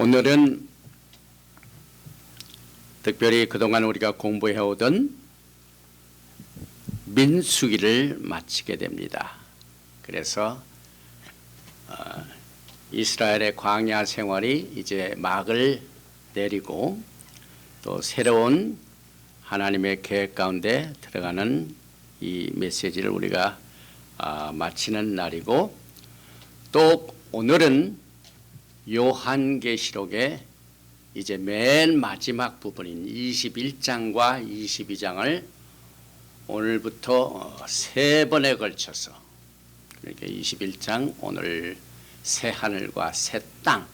오늘은 특별히 그동안 우리가 공부해오던 민수기를 마치게 됩니다. 그래서 이스라엘의 광야 생활이 이제 막을 내리고 또 새로운 하나님의 계획 가운데 들어가는 이 메시지를 우리가 마치는 날이고, 또 오늘은 요한계시록의 이제 맨 마지막 부분인 21장과 22장을 오늘부터 세 번에 걸쳐서, 그러니까 21장 오늘 새 하늘과 새 땅,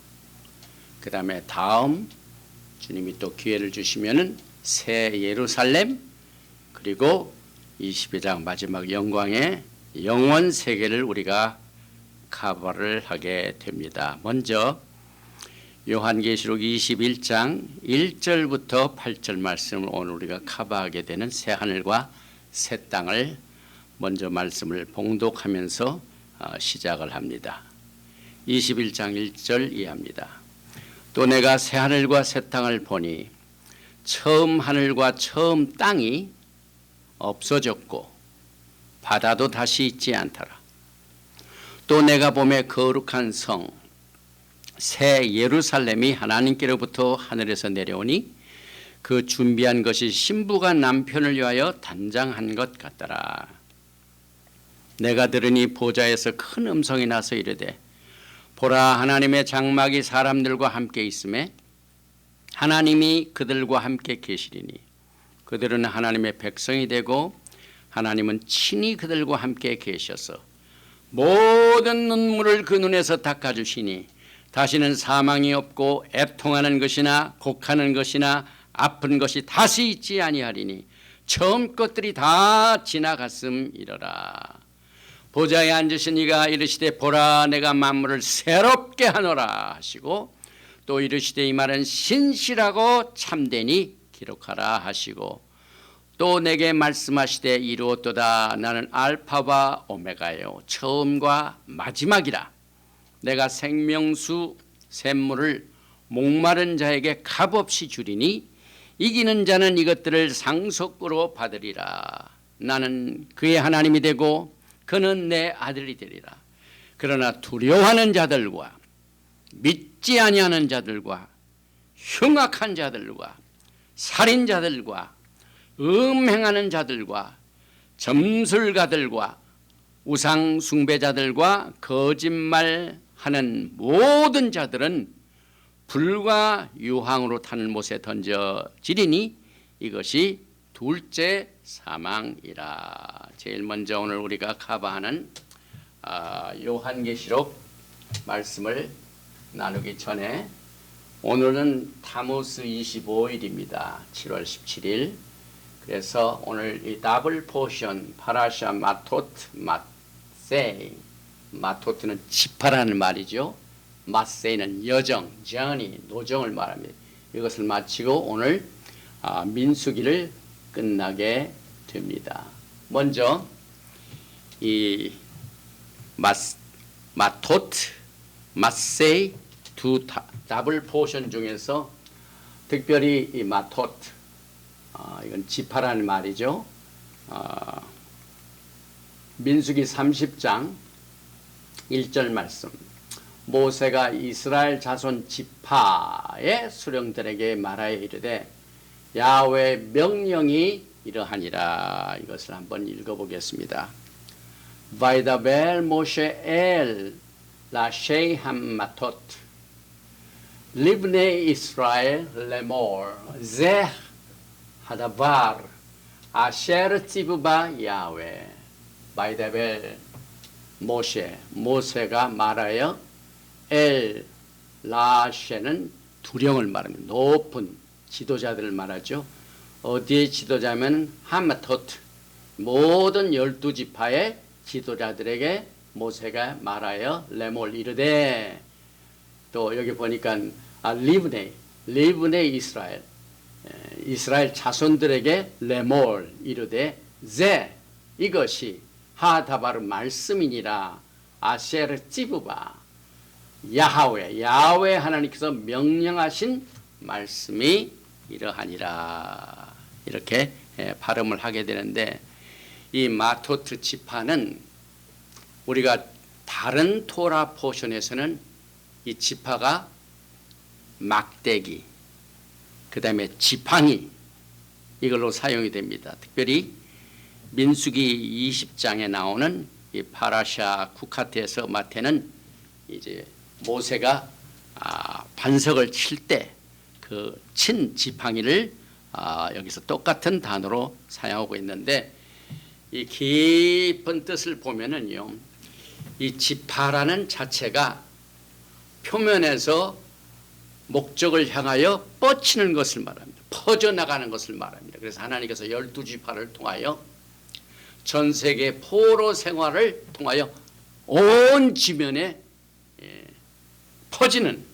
그 다음에 다음 주님이 또 기회를 주시면은 새 예루살렘, 그리고 22장 마지막 영광의 영원 세계를 우리가 커버를 하게 됩니다. 먼저 요한계시록 21장 1절부터 8절 말씀을 오늘 우리가 커버하게 되는 새 하늘과 새 땅을 먼저 말씀을 봉독하면서 시작을 합니다. 21장 1절 이해합니다. 또 내가 새 하늘과 새 땅을 보니 처음 하늘과 처음 땅이 없어졌고 바다도 다시 있지 않더라. 또 내가 보매 거룩한 성 새 예루살렘이 하나님께로부터 하늘에서 내려오니 그 준비한 것이 신부가 남편을 위하여 단장한 것 같더라. 내가 들으니 보좌에서 큰 음성이 나서 이르되, 보라, 하나님의 장막이 사람들과 함께 있음에 하나님이 그들과 함께 계시리니 그들은 하나님의 백성이 되고 하나님은 친히 그들과 함께 계셔서 모든 눈물을 그 눈에서 닦아주시니 다시는 사망이 없고 애통하는 것이나 곡하는 것이나 아픈 것이 다시 있지 아니하리니 처음 것들이 다 지나갔음이러라. 보좌에 앉으신 이가 이르시되, 보라, 내가 만물을 새롭게 하노라 하시고, 또 이르시되 이 말은 신실하고 참되니 기록하라 하시고, 또 내게 말씀하시되 이루었도다. 나는 알파와 오메가요 처음과 마지막이라. 내가 생명수 샘물을 목마른 자에게 값없이 주리니 이기는 자는 이것들을 상속으로 받으리라. 나는 그의 하나님이 되고 그는 내 아들이 되리라. 그러나 두려워하는 자들과 믿지 아니하는 자들과 흉악한 자들과 살인자들과 음행하는 자들과 점술가들과 우상 숭배자들과 거짓말하는 모든 자들은 불과 유황으로 타는 못에 던져지리니 이것이 둘째 사망이라. 제일 먼저 오늘 우리가 커버하는 요한계시록 말씀을 나누기 전에, 오늘은 타무스 25일입니다. 7월 17일. 그래서 오늘 이 더블 포션 파라샤 마토트 마세이, 마토트는 지파라는 말이죠. 마세이는 여정, journey, 노정을 말합니다. 이것을 마치고 오늘 민수기를 끝나게 됩니다. 먼저 이 마토트, 마세이 두 더블 포션 중에서 특별히 이 마토트, 이건 지파라는 말이죠. 민수기 30장 1절 말씀. 모세가 이스라엘 자손 지파의 수령들에게 말하여 이르되, 야훼 명령이 이러하니라. 이것을 한번 읽어보겠습니다. 바이다벨 모셰 엘 라셰이 함마토트 리브네 이스라엘 레몰 제 하다바르 아셰르 찌부바 야훼. 바이다벨 모셰, 모세가 말하여 엘 라셰는 두령을 말합니다. 높은 지도자들을 말하죠. 어디의 지도자면 하마토트, 모든 12지파의 지도자들에게 모세가 말하여 레몰 이르되, 또 여기 보니까 리브네 이스라엘, 이스라엘 자손들에게 레몰 이르되 제, 이것이 하다바르 말씀이니라. 아셰르 찌부바, 야훼 하나님께서 명령하신 말씀이 이러하니라. 이렇게 발음을 하게 되는데, 이 마토트 지파는 우리가 다른 토라 포션에서는 이 지파가 막대기, 그 다음에 지팡이, 이걸로 사용이 됩니다. 특별히 민수기 20장에 나오는 이 파라샤 쿠카트에서 마태는 이제 모세가 반석을 칠 때 그 친 지팡이를 여기서 똑같은 단어로 사용하고 있는데, 이 깊은 뜻을 보면은요, 이 지파라는 자체가 표면에서 목적을 향하여 뻗치는 것을 말합니다. 퍼져나가는 것을 말합니다. 그래서 하나님께서 12지파를 통하여 전 세계 포로 생활을 통하여 온 지면에 퍼지는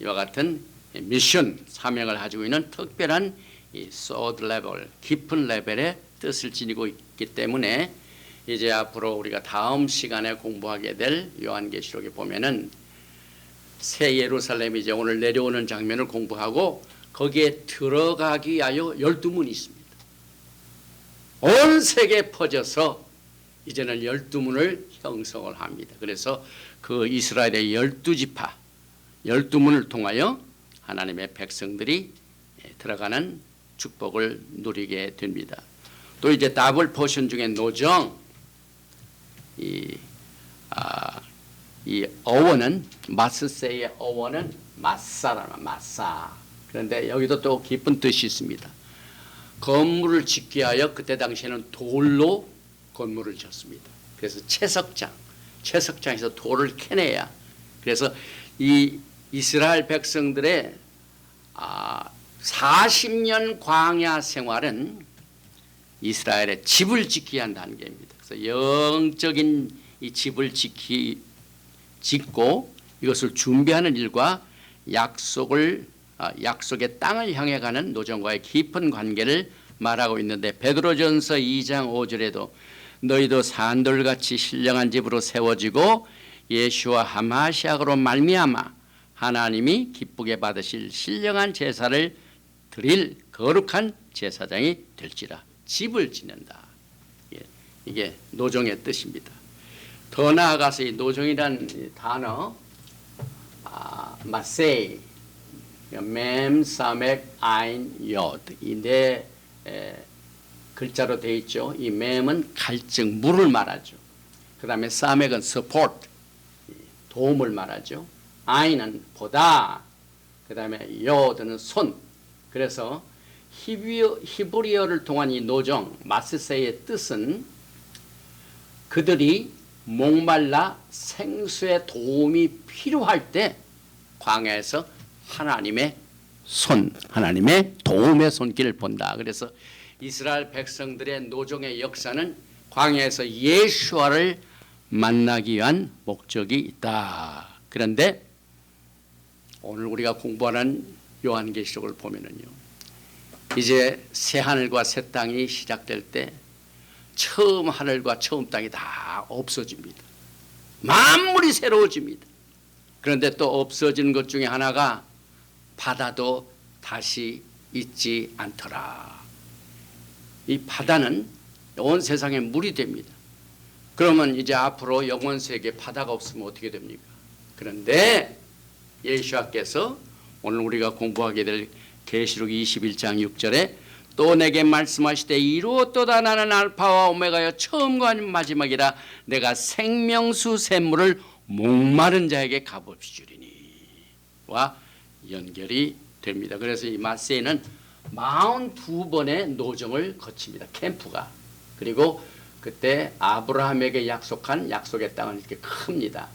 이와 같은 미션, 사명을 가지고 있는 특별한 이 소드 레벨, 깊은 레벨의 뜻을 지니고 있기 때문에, 이제 앞으로 우리가 다음 시간에 공부하게 될 요한계시록에 보면은 새 예루살렘이 이제 오늘 내려오는 장면을 공부하고, 거기에 들어가기 위하여 12문이 있습니다. 온 세계에 퍼져서 이제는 12문을 형성을 합니다. 그래서 그 이스라엘의 12지파, 12문을 통하여 하나님의 백성들이 들어가는 축복을 누리게 됩니다. 또 이제 더블 포션 중에 노정, 이 어원은, 마스세의 어원은 마사라는 마사. 그런데 여기도 또 깊은 뜻이 있습니다. 건물을 짓기 위하여 그때 당시에는 돌로 건물을 짓습니다. 그래서 채석장에서 돌을 캐내야. 그래서 이 이스라엘 백성들의 40년 광야 생활은 이스라엘의 집을 짓기 위한 단계입니다. 그래서 영적인 이 집을 짓고 이것을 준비하는 일과 약속의 땅을 향해 가는 노정과의 깊은 관계를 말하고 있는데, 베드로전서 2장 5절에도 너희도 산돌같이 신령한 집으로 세워지고 예수와 하마시아로 말미암아 하나님이 기쁘게 받으실 신령한 제사를 드릴 거룩한 제사장이 될지라. 집을 짓는다. 이게 노정의 뜻입니다. 더 나아가서 이 노정이란 단어, 마세이, 맴, 사맥, 아인, 요드, 이 네 글자로 되어 있죠. 이 맴은 갈증, 물을 말하죠. 그 다음에 사맥은 support, 도움을 말하죠. 아인은 보다, 그 다음에 요드는 손. 그래서 히브리어를 통한 이 노정, 마스세의 뜻은 그들이 목말라 생수의 도움이 필요할 때 광야에서 하나님의 도움의 손길을 본다. 그래서 이스라엘 백성들의 노정의 역사는 광야에서 예수와를 만나기 위한 목적이 있다. 그런데 오늘 우리가 공부하는 요한계시록을 보면은요, 이제 새 하늘과 새 땅이 시작될 때 처음 하늘과 처음 땅이 다 없어집니다. 만물이 새로워집니다. 그런데 또 없어지는 것 중에 하나가 바다도 다시 있지 않더라. 이 바다는 온 세상에 물이 됩니다. 그러면 이제 앞으로 영원 세계에 바다가 없으면 어떻게 됩니까? 그런데 예수께서 오늘 우리가 공부하게 될 계시록 21장 6절에 또 내게 말씀하시되 이루었도다. 나는 알파와 오메가여 처음과 마지막이라. 내가 생명수 샘물을 목마른 자에게 값없이 주리니 와 연결이 됩니다. 그래서 이 마세는 42번의 노정을 거칩니다. 캠프가. 그리고 그때 아브라함에게 약속한 약속의 땅은 이렇게 큽니다.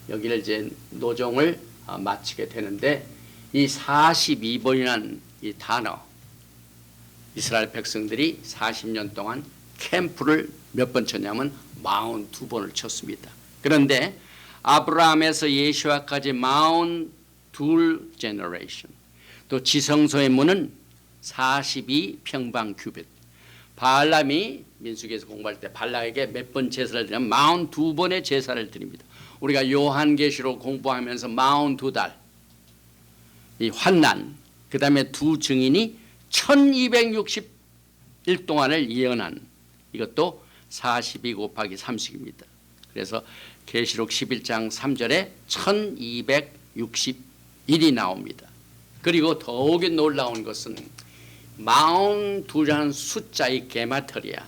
여기를 이제 노정을 마치게 되는데, 이 42번이라는 이 단어, 이스라엘 백성들이 40년 동안 캠프를 몇 번 쳤냐면 42번을 쳤습니다. 그런데 아브라함에서 예수와까지 42 제너레이션, 또 지성소의 문은 42평방 규빗. 발람이 민수기에서 공부할 때 발락에게 몇 번 제사를 드리냐면 42번의 제사를 드립니다. 우리가 요한계시록 공부하면서 42달 이 환난, 그 다음에 두 증인이 1260일 동안을 예언한 이것도 42 곱하기 30입니다. 그래서 계시록 11장 3절에 1260일이 나옵니다. 그리고 더욱이 놀라운 것은 42라는 숫자의 게마트리아,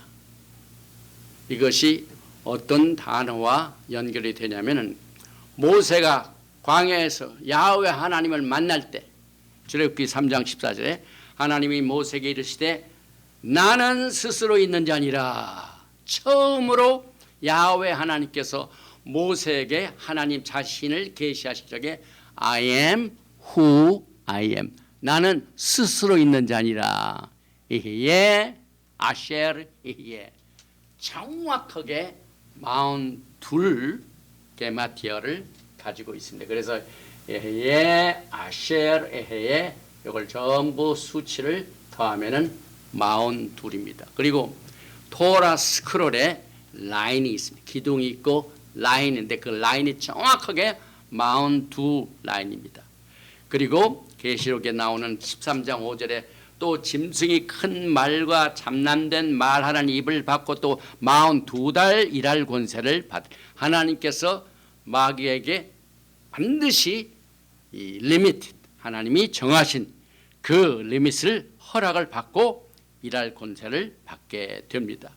이것이 어떤 단어와 연결이 되냐면은 모세가 광야에서 야훼 하나님을 만날 때 출애굽기 3장 14절에 하나님이 모세에게 이르시되 나는 스스로 있는 자 아니라, 처음으로 야훼 하나님께서 모세에게 하나님 자신을 계시하실 적에 I am who I am, 나는 스스로 있는 자 아니라 이히예 아셰르 이히예, 정확하게 42 게마티어를 가지고 있습니다. 그래서 에헤예 아셰르 에헤예 이걸 전부 수치를 더하면은 42입니다. 그리고 토라 스크롤에 라인이 있습니다. 기둥이 있고 라인인데 그 라인이 정확하게 42 라인입니다. 그리고 계시록에 나오는 13장 5절에 또 짐승이 큰 말과 잠람된 말 하나는 입을 받고 또 42달 일할 권세를 받, 하나님께서 마귀에게 반드시 이 리미트, 하나님이 정하신 그 리밋을 허락을 받고 일할 권세를 받게 됩니다.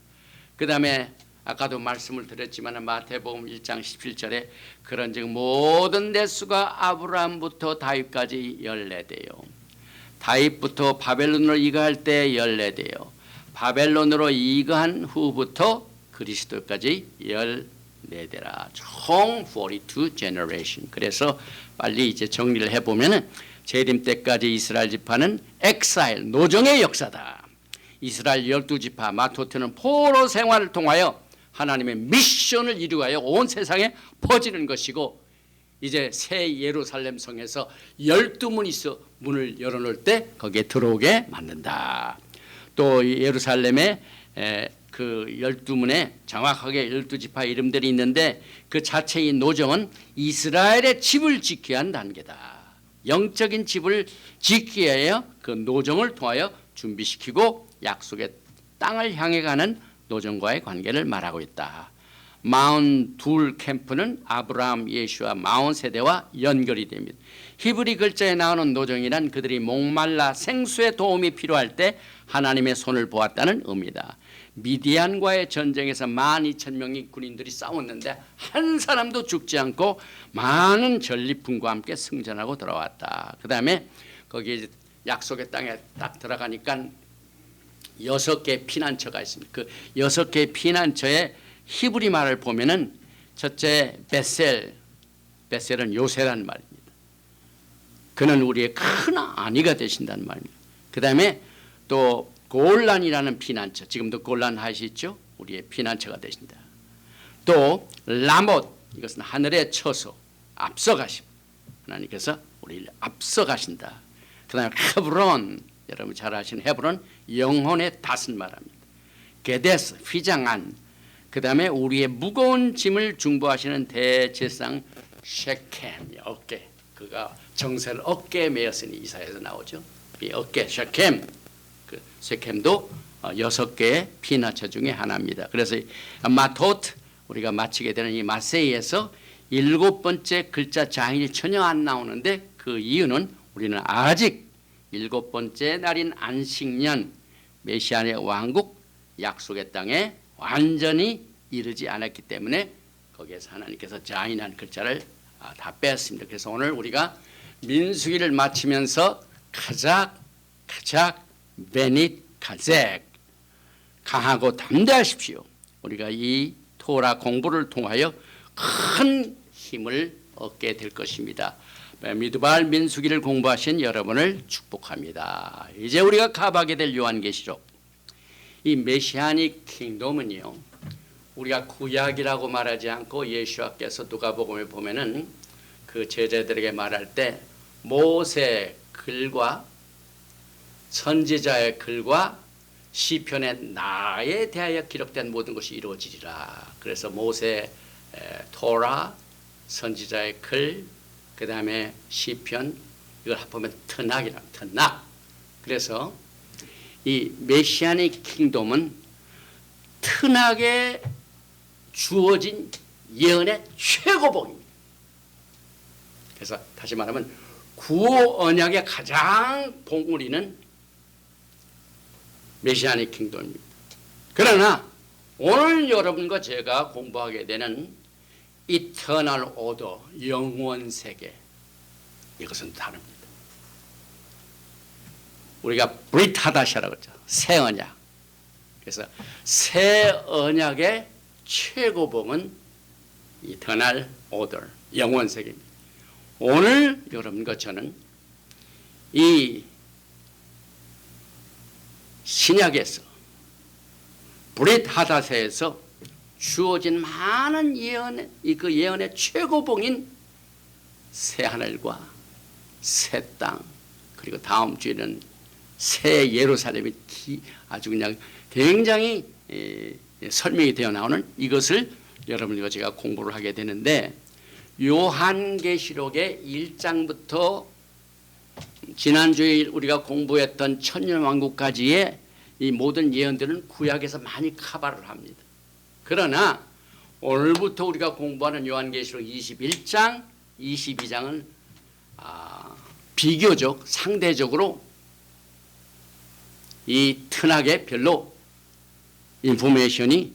그 다음에 아까도 말씀을 드렸지만 마태복음 1장 17절에 그런즉 모든 대수가 아브라함부터 다윗까지 14대요. 다윗부터 바벨론으로 이거할 때 14대요. 바벨론으로 이거한 후부터 그리스도까지 14대라. 총 42 generation. 그래서 빨리 이제 정리를 해보면은 재림 때까지 이스라엘 지파는 엑사일, 노정의 역사다. 이스라엘 12지파 마토트는 포로 생활을 통하여 하나님의 미션을 이루어야 온 세상에 퍼지는 것이고, 이제 새 예루살렘 성에서 12문이 있어 문을 열어놓을 때 거기에 들어오게 만든다. 또 예루살렘에 그 12문에 정확하게 12지파 이름들이 있는데 그 자체의 노정은 이스라엘의 집을 지켜야 하는 단계다. 영적인 집을 지키어야 해요. 그 노정을 통하여 준비시키고 약속의 땅을 향해 가는 노정과의 관계를 말하고 있다. 42 캠프는 아브라함, 예수와 40세대와 연결이 됩니다. 히브리 글자에 나오는 노정이란 그들이 목말라 생수의 도움이 필요할 때 하나님의 손을 보았다는 의미다. 미디안과의 전쟁에서 12,000명의 군인들이 싸웠는데 한 사람도 죽지 않고 많은 전리품과 함께 승전하고 돌아왔다. 그 다음에 거기에 약속의 땅에 딱 들어가니까 6개의 피난처가 있습니다. 그 6개의 피난처의 히브리 말을 보면은 첫째 베셀은 요새란 말입니다. 그는 우리의 큰 안위가 되신다는 말입니다. 그 다음에 또 골란이라는 피난처, 지금도 골란 하시죠? 우리의 피난처가 되신다. 또 라못, 이것은 하늘의 처소, 앞서가심, 하나님께서 우리를 앞서가신다. 그 다음에 헤브론, 여러분 잘 아시는 헤브론, 영혼의 닷을 말합니다. 게데스, 휘장한, 그 다음에 우리의 무거운 짐을 중보하시는 대제사장 셰켐, 어깨, 그가 정세를 어깨에 메었으니 이사야에서 나오죠. 이 어깨, 셰켐, 그 셰켐도 6개의 피난처 중에 하나입니다. 그래서 마토트, 우리가 마치게 되는 이 마세이에서 7번째 글자 자인이 전혀 안 나오는데 그 이유는 우리는 아직 7번째 날인 안식년, 메시아의 왕국, 약속의 땅에 완전히 이르지 않았기 때문에 거기에서 하나님께서 자인한 글자를 다 뺐습니다. 그래서 오늘 우리가 민수기를 마치면서 가작 베닛 가잭, 강하고 담대하십시오. 우리가 이 토라 공부를 통하여 큰 힘을 얻게 될 것입니다. 미드발 민수기를 공부하신 여러분을 축복합니다. 이제 우리가 가봐게 될 요한계시록, 이 메시아닉 킹덤은요, 우리가 구약이라고 말하지 않고 예수와께서 누가복음에 보면은 그 제자들에게 말할 때 모세 글과 선지자의 글과 시편의 나에 대하여 기록된 모든 것이 이루어지리라. 그래서 모세 토라, 선지자의 글, 그 다음에 시편, 이걸 합하면 트낙이라 트낙. 그래서 이 메시아닉 킹덤은 트낙에 주어진 예언의 최고봉입니다. 그래서 다시 말하면 구호 언약의 가장 봉우리는 메시아닉 킹덤입니다. 그러나 오늘 여러분과 제가 공부하게 되는 이터널 오더, 영원 세계, 이것은 다릅니다. 우리가 브리타다샤라고 그러죠. 새 언약. 그래서 새 언약의 최고봉은 이터널 오더, 영원 세계입니다. 오늘 여러분과 저는 이 신약에서 브릿하다세에서 주어진 많은 예언의 그 예언의 최고봉인 새 하늘과 새 땅, 그리고 다음 주에는 새 예루살렘이 아주 그냥 굉장히 설명이 되어 나오는 이것을 여러분과 제가 공부를 하게 되는데, 요한계시록의 1장부터 지난주에 우리가 공부했던 천년왕국까지의 이 모든 예언들은 구약에서 많이 커버를 합니다. 그러나 오늘부터 우리가 공부하는 요한계시록 21장, 22장은 비교적 상대적으로 이 트낙에 별로 인포메이션이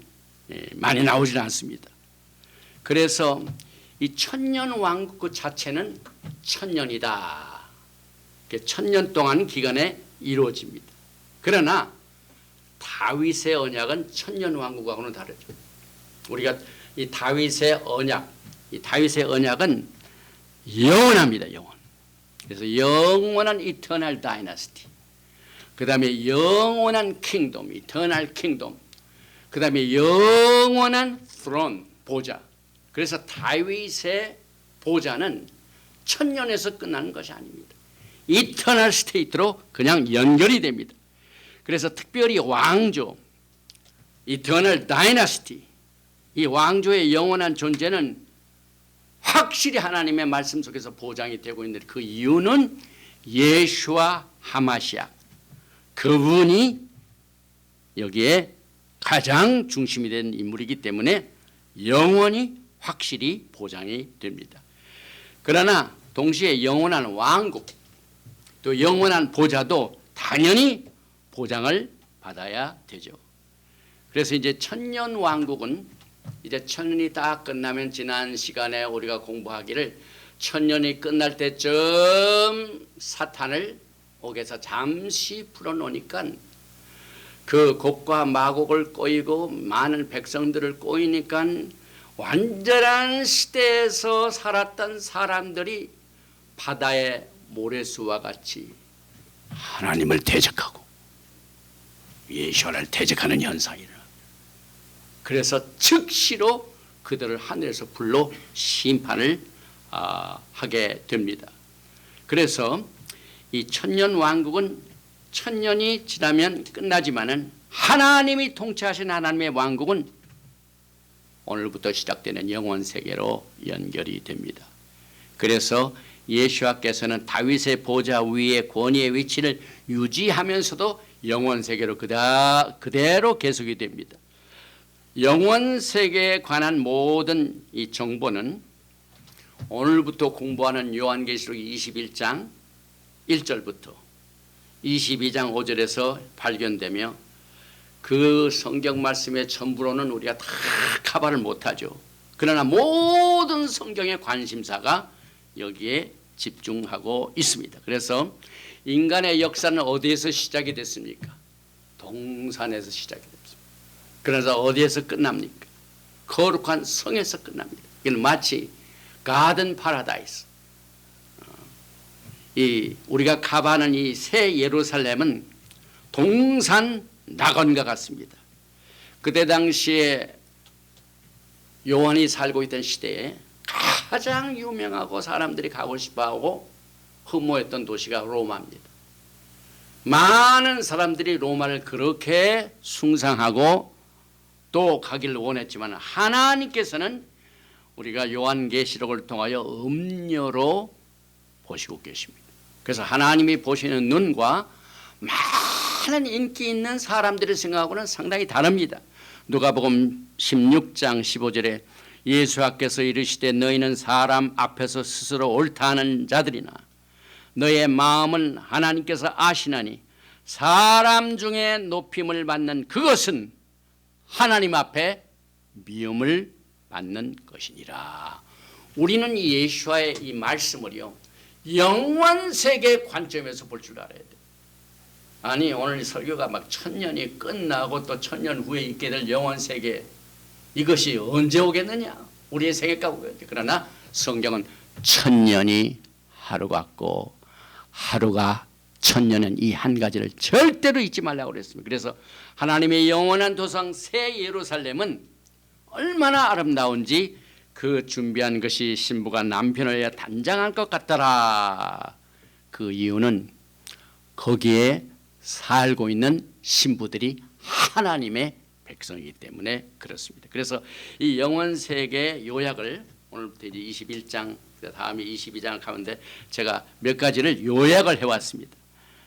많이 나오질 않습니다. 그래서 이 천년왕국 그 자체는 천년이다. 천년 동안 기간에 이루어집니다. 그러나 다윗의 언약은 천년왕국하고는 다르죠. 우리가 이 다윗의 언약은 영원합니다. 영원. 그래서 영원한 이터널 다이너스티, 그 다음에 영원한 킹덤, 이터널 킹덤, 그 다음에 영원한 스론, 보좌. 그래서 다윗의 보좌는 천년에서 끝나는 것이 아닙니다. 이터널 스테이트로 그냥 연결이 됩니다. 그래서 특별히 왕조, 이터널 다이너스티, 이 왕조의 영원한 존재는 확실히 하나님의 말씀 속에서 보장이 되고 있는데, 그 이유는 예수와 하마시아, 그분이 여기에 가장 중심이 된 인물이기 때문에 영원히 확실히 보장이 됩니다. 그러나 동시에 영원한 왕국, 또 영원한 보좌도 당연히 보장을 받아야 되죠. 그래서 이제 천년 왕국은 이제 천년이 다 끝나면, 지난 시간에 우리가 공부하기를 천년이 끝날 때쯤 사탄을 옥에서 잠시 풀어놓으니까 그 곡과 마곡을 꼬이고 많은 백성들을 꼬이니까 완전한 시대에서 살았던 사람들이 바다의 모래수와 같이 하나님을 대적하고 예수를 대적하는 현상이라. 그래서 즉시로 그들을 하늘에서 불러 심판을 하게 됩니다. 그래서 이 천년 왕국은 천년이 지나면 끝나지만은 하나님이 통치하신 하나님의 왕국은 오늘부터 시작되는 영원 세계로 연결이 됩니다. 그래서 예수와께서는 다윗의 보좌 위에 권위의 위치를 유지하면서도 영원 세계로 그대로 계속이 됩니다. 영원 세계에 관한 모든 이 정보는 오늘부터 공부하는 요한계시록 21장 1절부터 22장 5절에서 발견되며, 그 성경 말씀의 전부로는 우리가 다 커버를 못하죠. 그러나 모든 성경의 관심사가 여기에 집중하고 있습니다. 그래서 인간의 역사는 어디에서 시작이 됐습니까? 동산에서 시작이 됐습니다. 그래서 어디에서 끝납니까? 거룩한 성에서 끝납니다. 이건 마치 가든 파라다이스, 우리가 가봐는 이 새 예루살렘은 동산 낙원과 같습니다. 그때 당시에 요한이 살고 있던 시대에 가장 유명하고 사람들이 가고 싶어하고 흠모했던 도시가 로마입니다. 많은 사람들이 로마를 그렇게 숭상하고 또 가기를 원했지만, 하나님께서는 우리가 요한계시록을 통하여 음료로 보시고 계십니다. 그래서 하나님이 보시는 눈과 많은 인기 있는 사람들이 생각하고는 상당히 다릅니다. 누가복음 16장 15절에 예수께서 이르시되 너희는 사람 앞에서 스스로 옳다 하는 자들이나 너의 마음은 하나님께서 아시나니 사람 중에 높임을 받는 그것은 하나님 앞에 미움을 받는 것이니라. 우리는 예수와의 이 말씀을요 영원 세계 관점에서 볼 줄 알아야 돼. 아니 오늘 설교가 막 1000년이 끝나고 또 1000년 후에 있게 될 영원 세계, 이것이 언제 오겠느냐? 우리의 생애가 오겠지. 그러나 성경은 1000년이 하루 같고 하루가 1000년은 이 한 가지를 절대로 잊지 말라고 그랬습니다. 그래서 하나님의 영원한 도성 새 예루살렘은 얼마나 아름다운지 그 준비한 것이 신부가 남편을 위해 단장할 것 같더라. 그 이유는 거기에 살고 있는 신부들이 하나님의 백성이기 때문에 그렇습니다. 그래서 이 영원 세계 요약을 오늘부터 이제 21장, 다음에 22장 가운데 제가 몇 가지를 요약을 해왔습니다.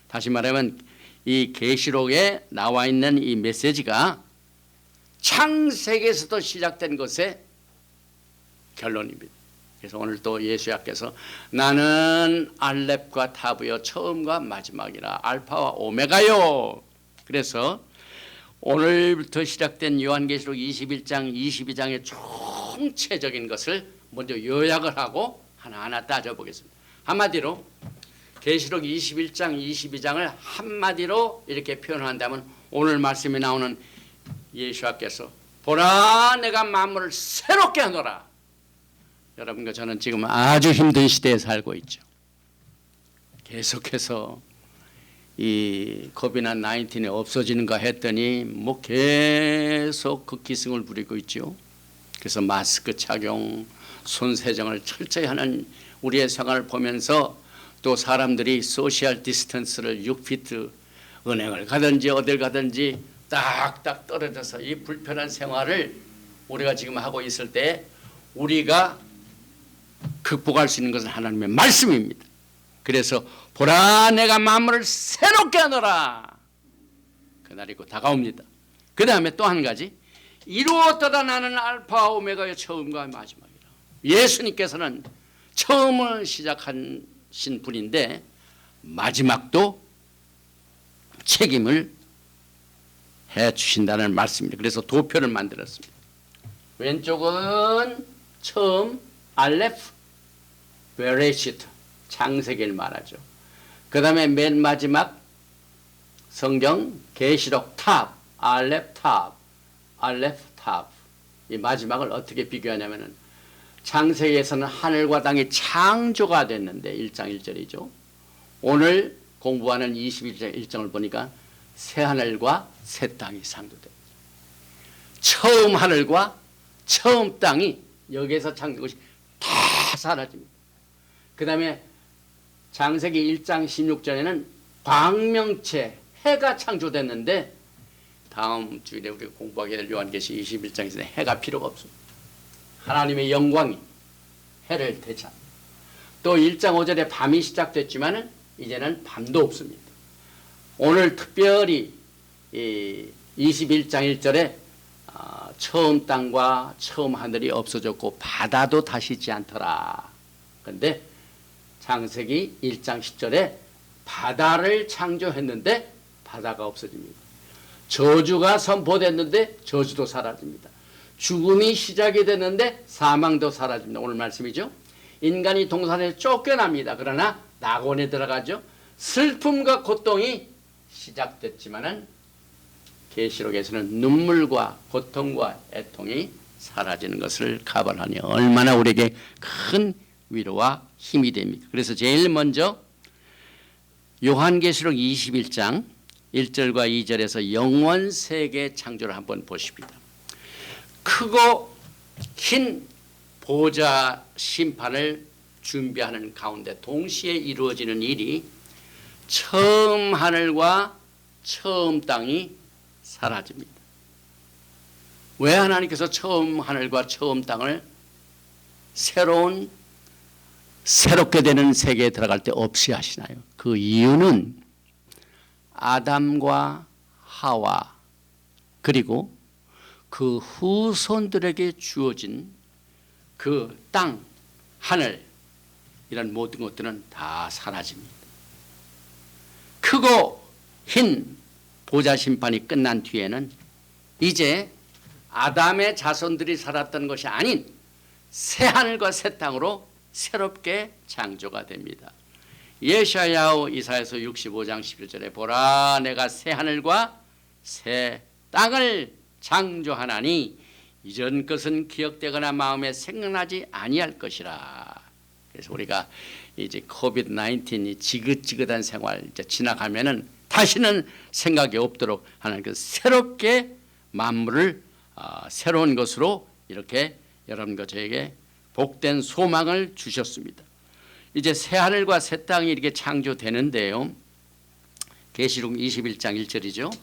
다시 말하면 이 계시록에 나와 있는 이 메시지가 창세기에서도 시작된 것의 결론입니다. 그래서 오늘 또 예수야께서 나는 알렙과 타브요 처음과 마지막이라 알파와 오메가요. 그래서 오늘부터 시작된 요한계시록 21장 22장의 총체적인 것을 먼저 요약을 하고 하나하나 따져보겠습니다. 한마디로 계시록 21장 22장을 한마디로 이렇게 표현한다면 오늘 말씀에 나오는 예수께서 보라 내가 만물을 새롭게 하노라. 여러분과 저는 지금 아주 힘든 시대에 살고 있죠. 계속해서 이 코비드 19이 없어지는가 했더니 뭐 계속 그 기승을 부리고 있죠. 그래서 마스크 착용, 손 세정을 철저히 하는 우리의 생활을 보면서 또 사람들이 소셜 디스턴스를 6피트 은행을 가든지 어딜 가든지 딱딱 떨어져서 이 불편한 생활을 우리가 지금 하고 있을 때 우리가 극복할 수 있는 것은 하나님의 말씀입니다. 그래서 보라 내가 만물을 새롭게 하노라. 그날이 곧 다가옵니다. 그 다음에 또 한 가지 이루었도다 나는 알파와 오메가의 처음과 마지막이라. 예수님께서는 처음을 시작하신 분인데 마지막도 책임을 해주신다는 말씀입니다. 그래서 도표를 만들었습니다. 왼쪽은 처음 알렙 베레시트 창세기를 말하죠. 그 다음에 맨 마지막 성경 계시록 탑 알렙 탑 알렙 탑. 이 마지막을 어떻게 비교하냐면은 창세기에서는 하늘과 땅이 창조가 됐는데 1장 1절이죠. 오늘 공부하는 21장 1장을 보니까 새 하늘과 새 땅이 창조돼요. 처음 하늘과 처음 땅이 여기에서 창조된 것이 다 사라집니다. 그 다음에 창세기 1장 16절에는 광명체 해가 창조됐는데 다음 주일에 우리가 공부하게 될 요한계시 21장에서는 해가 필요가 없습니다. 하나님의 영광이 해를 대체합니다. 또 1장 5절에 밤이 시작됐지만 이제는 밤도 없습니다. 오늘 특별히 21장 1절에 처음 땅과 처음 하늘이 없어졌고 바다도 다시 있지 않더라. 그런데 창세기 1장 10절에 바다를 창조했는데 바다가 없어집니다. 저주가 선포됐는데 저주도 사라집니다. 죽음이 시작이 됐는데 사망도 사라집니다. 오늘 말씀이죠. 인간이 동산에 쫓겨납니다. 그러나 낙원에 들어가죠. 슬픔과 고통이 시작됐지만은 계시록에서는 눈물과 고통과 애통이 사라지는 것을 가발하니 얼마나 우리에게 큰 위로와 힘이 됩니까? 그래서 제일 먼저 요한계시록 21장 1절과 2절에서 영원 세계 창조를 한번 보십니다. 크고 긴 보좌 심판을 준비하는 가운데 동시에 이루어지는 일이 처음 하늘과 처음 땅이 사라집니다. 왜 하나님께서 처음 하늘과 처음 땅을 새롭게 되는 세계에 들어갈 때 없이 하시나요? 그 이유는 아담과 하와 그리고 그 후손들에게 주어진 그 땅, 하늘 이런 모든 것들은 다 사라집니다. 크고 흰 보좌 심판이 끝난 뒤에는 이제 아담의 자손들이 살았던 것이 아닌 새 하늘과 새 땅으로 새롭게 창조가 됩니다. 예샤야오 이사야서 65장 11절에 보라 내가 새 하늘과 새 땅을 창조하나니 이전 것은 기억되거나 마음에 생각나지 아니할 것이라. 그래서 우리가 이제 코비드 19이 지긋지긋한 생활 이제 지나가면은 다시는 생각이 없도록 하는 그 새롭게 만물을 새로운 것으로 이렇게 여러분과 저에게 복된 소망을 주셨습니다. 이제 새 하늘과 새 땅이 이렇게 창조되는데요. 계시록 21장 1절이죠.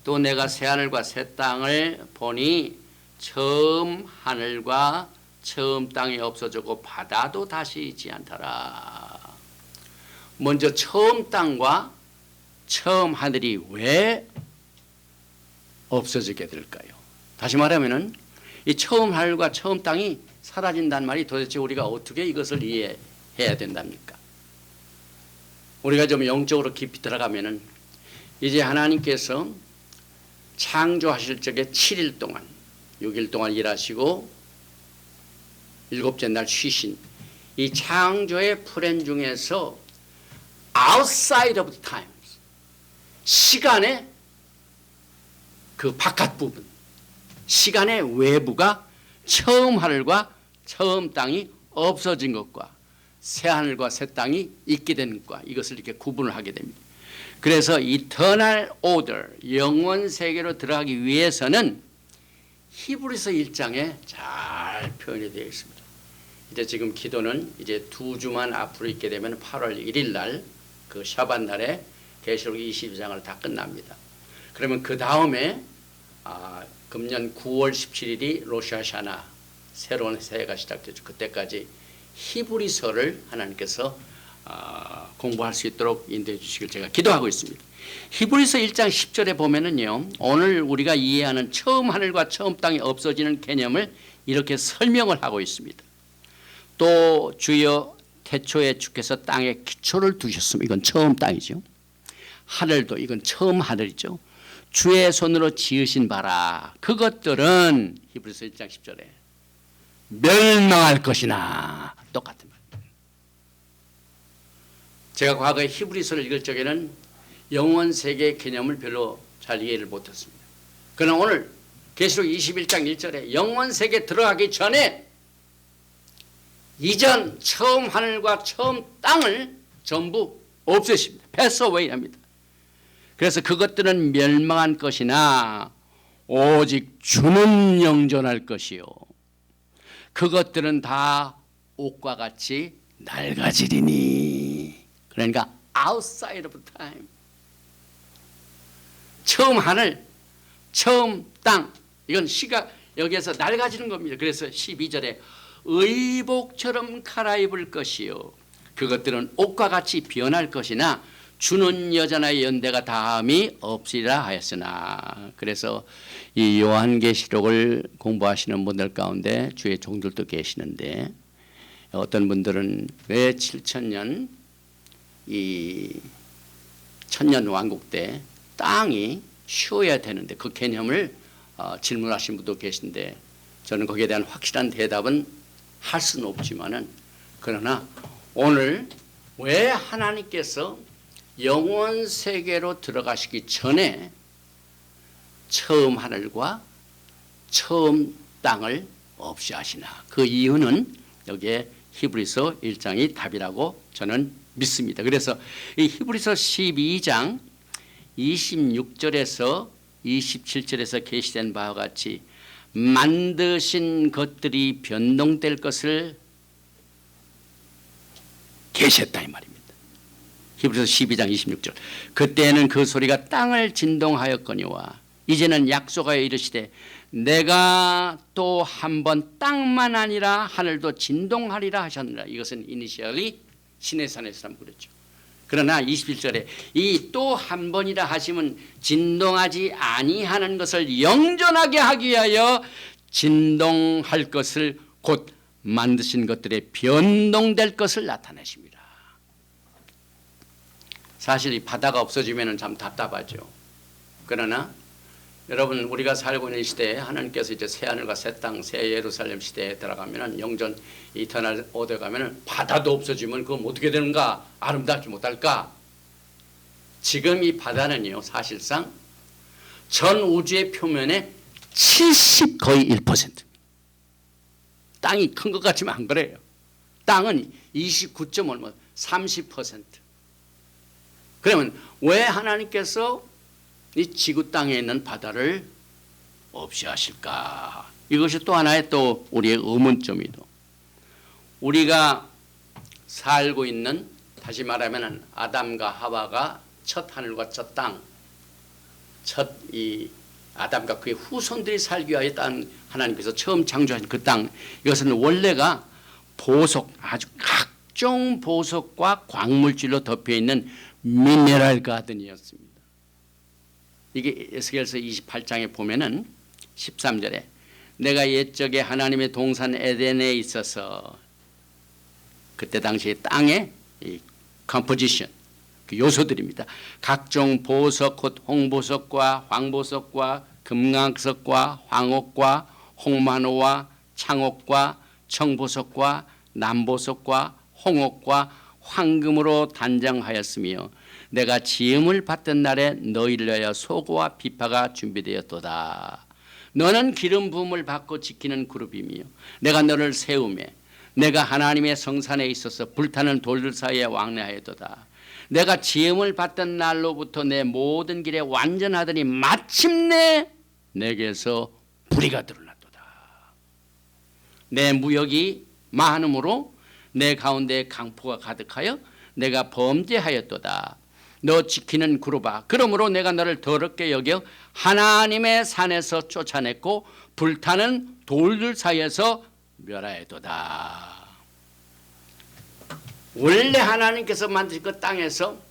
또 내가 새 하늘과 새 땅을 보니 처음 하늘과 처음 땅이 없어지고 바다도 다시 있지 않더라. 먼저 처음 땅과 처음 하늘이 왜 없어지게 될까요? 다시 말하면은 이 처음 하늘과 처음 땅이 사라진다는 말이 도대체 우리가 어떻게 이것을 이해해야 된답니까? 우리가 좀 영적으로 깊이 들어가면은 이제 하나님께서 창조하실 적에 7일 동안 6일 동안 일하시고 일곱째 날 쉬신 이 창조의 프레임 중에서 outside of time 시간의 그 바깥 부분 시간의 외부가 처음 하늘과 처음 땅이 없어진 것과 새 하늘과 새 땅이 있게 된 것과 이것을 이렇게 구분을 하게 됩니다. 그래서 eternal order 영원 세계로 들어가기 위해서는 히브리서 1장에 잘 표현이 되어 있습니다. 이제 지금 기도는 이제 2주만 앞으로 있게 되면 8월 1일 날 그 샤밧 날에 계시록 22장을 다 끝납니다. 그러면 그 다음에 금년 9월 17일이 로샤샤나 새로운 새해가 시작되죠. 그때까지 히브리서를 하나님께서 공부할 수 있도록 인도해 주시길 제가 기도하고 있습니다. 히브리서 1장 10절에 보면은요. 오늘 우리가 이해하는 처음 하늘과 처음 땅이 없어지는 개념을 이렇게 설명을 하고 있습니다. 또 주여 태초에 주께서 땅에 기초를 두셨으면 이건 처음 땅이죠. 하늘도 이건 처음 하늘이죠. 주의 손으로 지으신 바라 그것들은 히브리서 1장 10절에 멸망할 것이나 똑같은 말. 제가 과거에 히브리서를 읽을 적에는 영원 세계의 개념을 별로 잘 이해를 못했습니다. 그러나 오늘 계시록 21장 1절에 영원 세계에 들어가기 전에 이전 처음 하늘과 처음 땅을 전부 없애십니다. 패스 어웨이 합니다. 그래서 그것들은 멸망한 것이나 오직 주는 영존할 것이요 그것들은 다 옷과 같이 낡아지리니. 그러니까 outside of time 처음 하늘 처음 땅 이건 시각 여기에서 낡아지는 겁니다. 그래서 12절에 의복처럼 갈아입을 것이요 그것들은 옷과 같이 변할 것이나 주는 여자나의 연대가 다함이 없으리라 하였으나. 그래서 이 요한계시록을 공부하시는 분들 가운데 주의 종들도 계시는데 어떤 분들은 왜 7천년 이 천년 왕국 때 땅이 쉬어야 되는데 그 개념을 질문하신 분도 계신데 저는 거기에 대한 확실한 대답은 할 수는 없지만은 그러나 오늘 왜 하나님께서 영원 세계로 들어가시기 전에 처음 하늘과 처음 땅을 없이 하시나. 그 이유는 여기에 히브리서 1장이 답이라고 저는 믿습니다. 그래서 이 히브리서 12장 26절에서 27절에서 계시된 바와 같이 만드신 것들이 변동될 것을 계시했다 이 말입니다. 히브리서 12장 26절 그때는 그 소리가 땅을 진동하였거니와 이제는 약속하여 이르시되 내가 또 한 번 땅만 아니라 하늘도 진동하리라 하셨느라. 이것은 이니셜리 시내산에서 그랬죠. 그러나 21절에 이 또 한 번이라 하시면 진동하지 아니하는 것을 영전하게 하기 위하여 진동할 것을 곧 만드신 것들의 변동될 것을 나타내십니다. 사실 이 바다가 없어지면 참 답답하죠. 그러나 여러분, 우리가 살고 있는 시대에 하나님께서 이제 새 하늘과 새 땅, 새 예루살렘 시대에 들어가면은, 영전 이터널 오더에 가면은 바다도 없어지면 그럼 어떻게 되는가? 아름답지 못할까? 지금 이 바다는요, 사실상 전 우주의 표면의 70 거의 1%. 땅이 큰 것 같지만 안 그래요. 땅은 29점 얼마, 30%. 그러면 왜 하나님께서 이 지구 땅에 있는 바다를 없이 하실까? 이것이 또 하나의 또 우리의 의문점이죠. 우리가 살고 있는, 다시 말하면 아담과 하와가 첫 하늘과 첫 땅, 첫 이 아담과 그의 후손들이 살기 위하여 땅, 하나님께서 처음 창조하신 그 땅, 이것은 원래가 보석, 아주 각종 보석과 광물질로 덮여 있는 미네랄 가든이었습니다. 이게 에스겔서 28장에 보면은 13절에 내가 옛적에 하나님의 동산 에덴에 있어서, 그때 당시에 땅의 이 컴포지션, 그 요소들입니다. 각종 보석, 곧 홍보석과 황보석과 금강석과 황옥과 홍만호와 창옥과 청보석과 남보석과 홍옥과 황금으로 단장하였으며 내가 지음을 받던 날에 너희를 위하여 소고와 비파가 준비되었도다. 너는 기름 부음을 받고 지키는 그룹이며 내가 너를 세우매 내가 하나님의 성산에 있어서 불타는 돌들 사이에 왕래하였도다. 내가 지음을 받던 날로부터 내 모든 길에 완전하더니 마침내 내게서 불의가 드러났도다. 내 무역이 많음으로 내 가운데 강포가 가득하여 내가 범죄하였도다. 너 지키는 그룹아, 그러므로 내가 너를 더럽게 여겨 하나님의 산에서 쫓아냈고 불타는 돌들 사이에서 멸하였도다. 원래 하나님께서 만드신 그 땅에서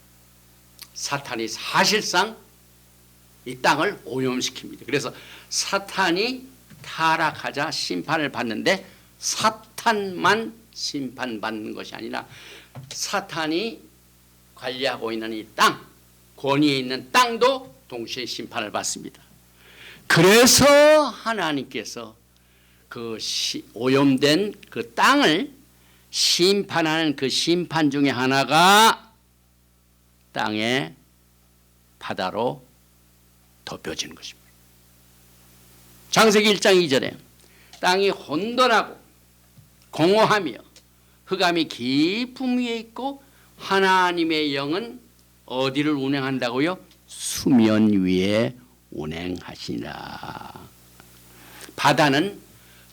사탄이 사실상 이 땅을 오염시킵니다. 그래서 사탄이 타락하자 심판을 받는데, 사탄만 심판받는 것이 아니라 사탄이 관리하고 있는 이 땅, 권위에 있는 땅도 동시에 심판을 받습니다. 그래서 하나님께서 그 오염된 그 땅을 심판하는 그 심판 중에 하나가 땅의 바다로 덮여지는 것입니다. 창세기 1장 2절에 땅이 혼돈하고 공허하며 흑암이 깊음 위에 있고 하나님의 영은 어디를 운행한다고요? 수면 위에 운행하시니라. 바다는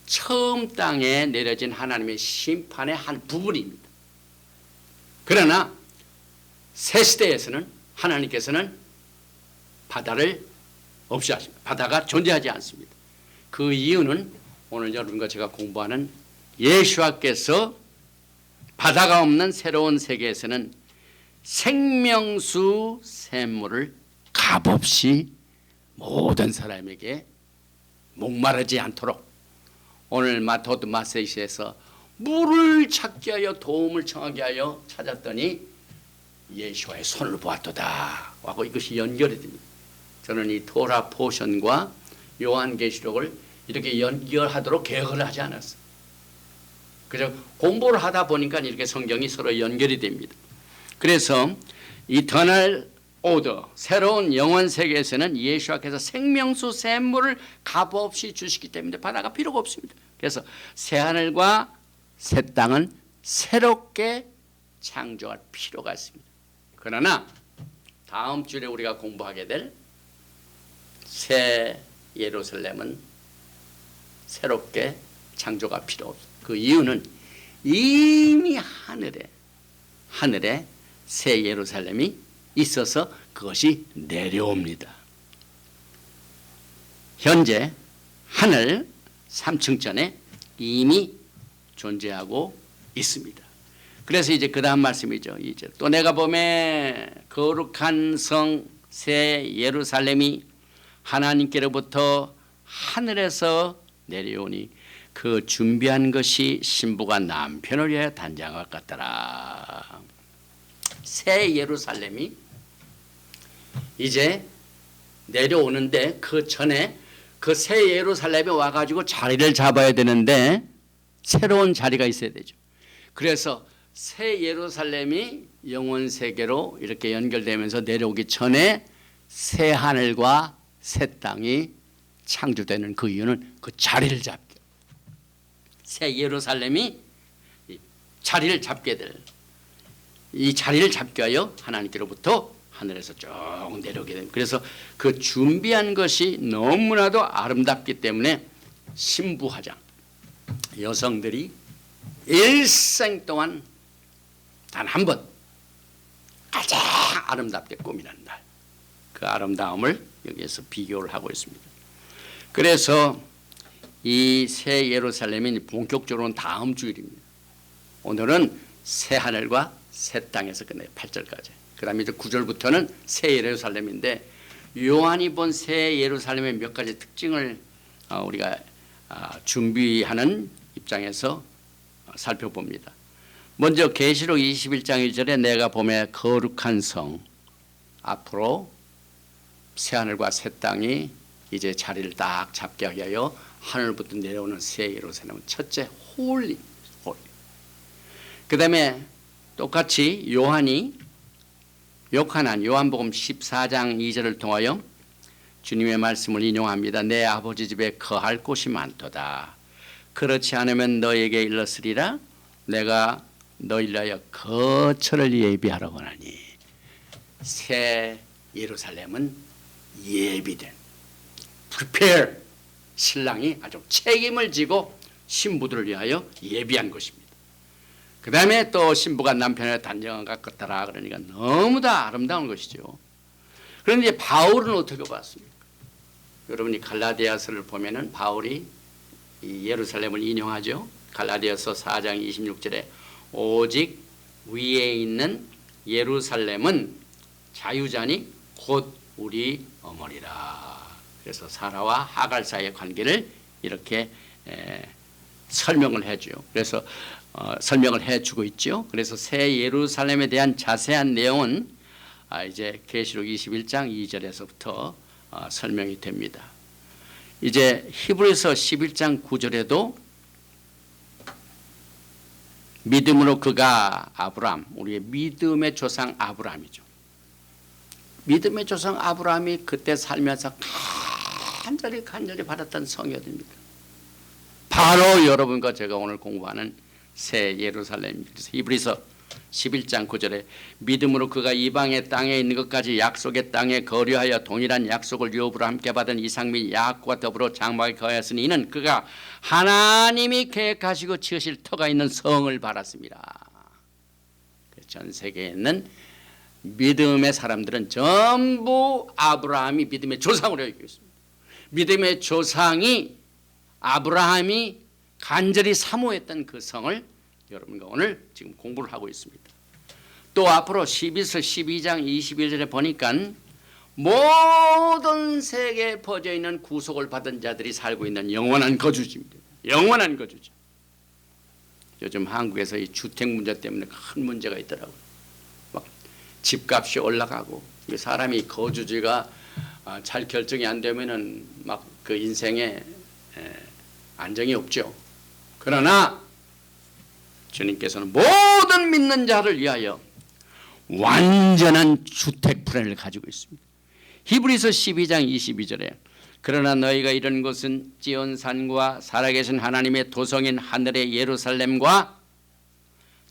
처음 땅에 내려진 하나님의 심판의 한 부분입니다. 그러나 새 시대에서는 하나님께서는 바다를 없이 하십니다. 바다가 존재하지 않습니다. 그 이유는 오늘 여러분과 제가 공부하는 예수와께서 바다가 없는 새로운 세계에서는 생명수 샘물을 값없이 모든 사람에게 목마르지 않도록, 오늘 마토드 마세이스에서 물을 찾기 하여 도움을 청하게 하여 찾았더니 예수와의 손을 보았도다 하고 이것이 연결이 됩니다. 저는 이 토라 포션과 요한계시록을 이렇게 연결하도록 계획을 하지 않았어요. 그래서 공부를 하다 보니까 이렇게 성경이 서로 연결이 됩니다. 그래서 이터널 오더, 새로운 영원 세계에서는 예수께서 생명수 샘물을 값없이 주시기 때문에 바다가 필요가 없습니다. 그래서 새 하늘과 새 땅은 새롭게 창조할 필요가 있습니다. 그러나 다음 주에 우리가 공부하게 될 새 예루살렘은 새롭게 창조가 필요 없습니다. 그 이유는 이미 하늘에 새 예루살렘이 있어서 그것이 내려옵니다. 현재 하늘 3층전에 이미 존재하고 있습니다. 그래서 이제 그 다음 말씀이죠. 이제 또 내가 보매 거룩한 성 새 예루살렘이 하나님께로부터 하늘에서 내려오니 그 준비한 것이 신부가 남편을 위하여 단장한 것 같더라. 새 예루살렘이 이제 내려오는데 그 전에 그 새 예루살렘에 와가지고 자리를 잡아야 되는데 새로운 자리가 있어야 되죠. 그래서 새 예루살렘이 영원 세계로 이렇게 연결되면서 내려오기 전에 새 하늘과 새 땅이 창조되는 그 이유는 그 자리를 잡기. 새 예루살렘이 자리를 잡게 될, 이 자리를 잡기 위하여 하나님께로부터 하늘에서 쭉 내려오게 됩니다. 그래서 그 준비한 것이 너무나도 아름답기 때문에 신부화장, 여성들이 일생 동안 단 한 번 가장 아름답게 꾸미는 날, 그 아름다움을 여기에서 비교를 하고 있습니다. 그래서 이 새 예루살렘이 본격적으로는 다음 주일입니다. 오늘은 새 하늘과 새 땅에서 끝내요. 8절까지. 그 다음에 이제 9절부터는 새 예루살렘인데 요한이 본 새 예루살렘의 몇 가지 특징을 우리가 준비하는 입장에서 살펴봅니다. 먼저 계시록 21장 1절에 내가 보매 거룩한 성, 앞으로 새하늘과 새 땅이 이제 자리를 딱 잡게 하게 하여 하늘부터 내려오는 새 예루살렘은 첫째 홀리. 그 다음에 똑같이 요한복음 14장 2절을 통하여 주님의 말씀을 인용합니다. 내 아버지 집에 거할 곳이 많도다. 그렇지 않으면 너에게 일렀으리라. 내가 너희를 위하여 거처를 예비하라고 하니. 새 예루살렘은 예비된, prepare, 신랑이 아주 책임을 지고 신부들을 위하여 예비한 것입니다. 그 다음에 또 신부가 남편을 단정한 것 같더라. 그러니까 너무도 아름다운 것이죠. 그런데 바울은 어떻게 봤습니까? 여러분이 갈라디아서를 보면은 바울이 이 예루살렘을 인용하죠. 갈라디아서 4장 26절에 오직 위에 있는 예루살렘은 자유자니 곧 우리 어머니라. 그래서 사라와 하갈 사이의 관계를 이렇게 설명을 해줘요. 그래서 설명을 해주고 있죠. 그래서 새 예루살렘에 대한 자세한 내용은 이제 계시록 21장 2절에서부터 설명이 됩니다. 이제 히브리서 11장 9절에도 믿음으로 그가 아브라함, 우리의 믿음의 조상 아브라함이죠. 믿음의 조상 아브라함이 그때 살면서 간절히 받았던 성이 어디입니까? 바로 여러분과 제가 오늘 공부하는 새 예루살렘입니다. 그래서 히브리서 11장 9절에 믿음으로 그가 이방의 땅에 있는 것까지 약속의 땅에 거류하여 동일한 약속을 유업으로 함께 받은 이삭 및 야곱과 더불어 장막에 거하였으니 이는 그가 하나님이 계획하시고 지으실 터가 있는 성을 바랐습니다. 전 세계에 있는 믿음의 사람들은 전부 아브라함이 믿음의 조상으로 여기고 있습니다. 믿음의 조상이 아브라함이 간절히 사모했던 그 성을 여러분과 오늘 지금 공부를 하고 있습니다. 또 앞으로 12서 12장 21절에 보니까 모든 세계에 퍼져 있는 구속을 받은 자들이 살고 있는 영원한 거주지입니다. 영원한 거주지. 요즘 한국에서 이 주택 문제 때문에 큰 문제가 있더라고요. 막 집값이 올라가고 사람이 거주지가 잘 결정이 안 되면은 막 그 인생에 안정이 없죠. 그러나 주님께서는 모든 믿는 자를 위하여 완전한 주택 플랜을 가지고 있습니다. 히브리서 12장 22절에 그러나 너희가 이런 것은 찌온산과 살아계신 하나님의 도성인 하늘의 예루살렘과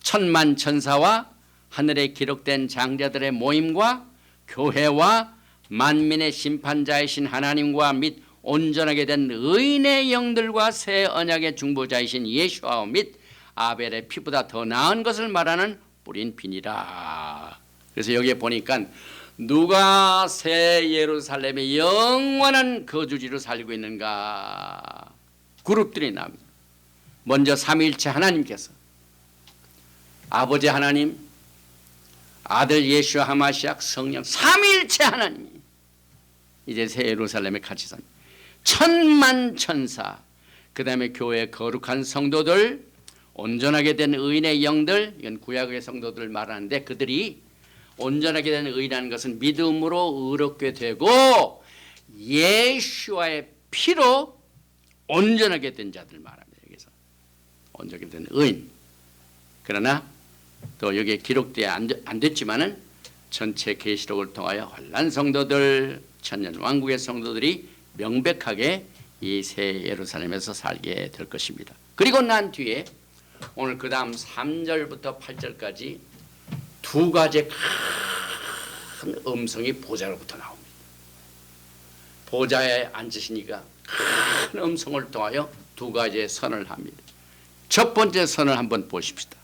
천만 천사와 하늘에 기록된 장자들의 모임과 교회와 만민의 심판자이신 하나님과 및 온전하게 된 의인의 영들과 새 언약의 중보자이신 예수와 및 아벨의 피보다 더 나은 것을 말하는 뿌린 비니라. 그래서 여기에 보니까 누가 새 예루살렘의 영원한 거주지로 살고 있는가? 그룹들이 나옵니다. 먼저 삼위일체 하나님께서, 아버지 하나님, 아들 예수와 하마시악, 성령, 삼위일체 하나님이 이제 새 예루살렘에 같이 삽니다. 천만 천사, 그 다음에 교회의 거룩한 성도들, 온전하게 된 의인의 영들, 이건 구약의 성도들 말하는데, 그들이 온전하게 된 의인이라는 것은 믿음으로 의롭게 되고 예수와의 피로 온전하게 된 자들 말합니다. 여기서 온전하게 된 의인. 그러나 또 여기에 기록되어 안 됐지만은 전체 계시록을 통하여 환난 성도들, 천년 왕국의 성도들이 명백하게 이 새 예루살렘에서 살게 될 것입니다. 그리고 난 뒤에 오늘 그 다음 3절부터 8절까지 두 가지 큰 음성이 보좌로부터 나옵니다. 보좌에 앉으시니까 큰 음성을 통하여 두 가지의 선을 합니다. 첫 번째 선을 한번 보십시다.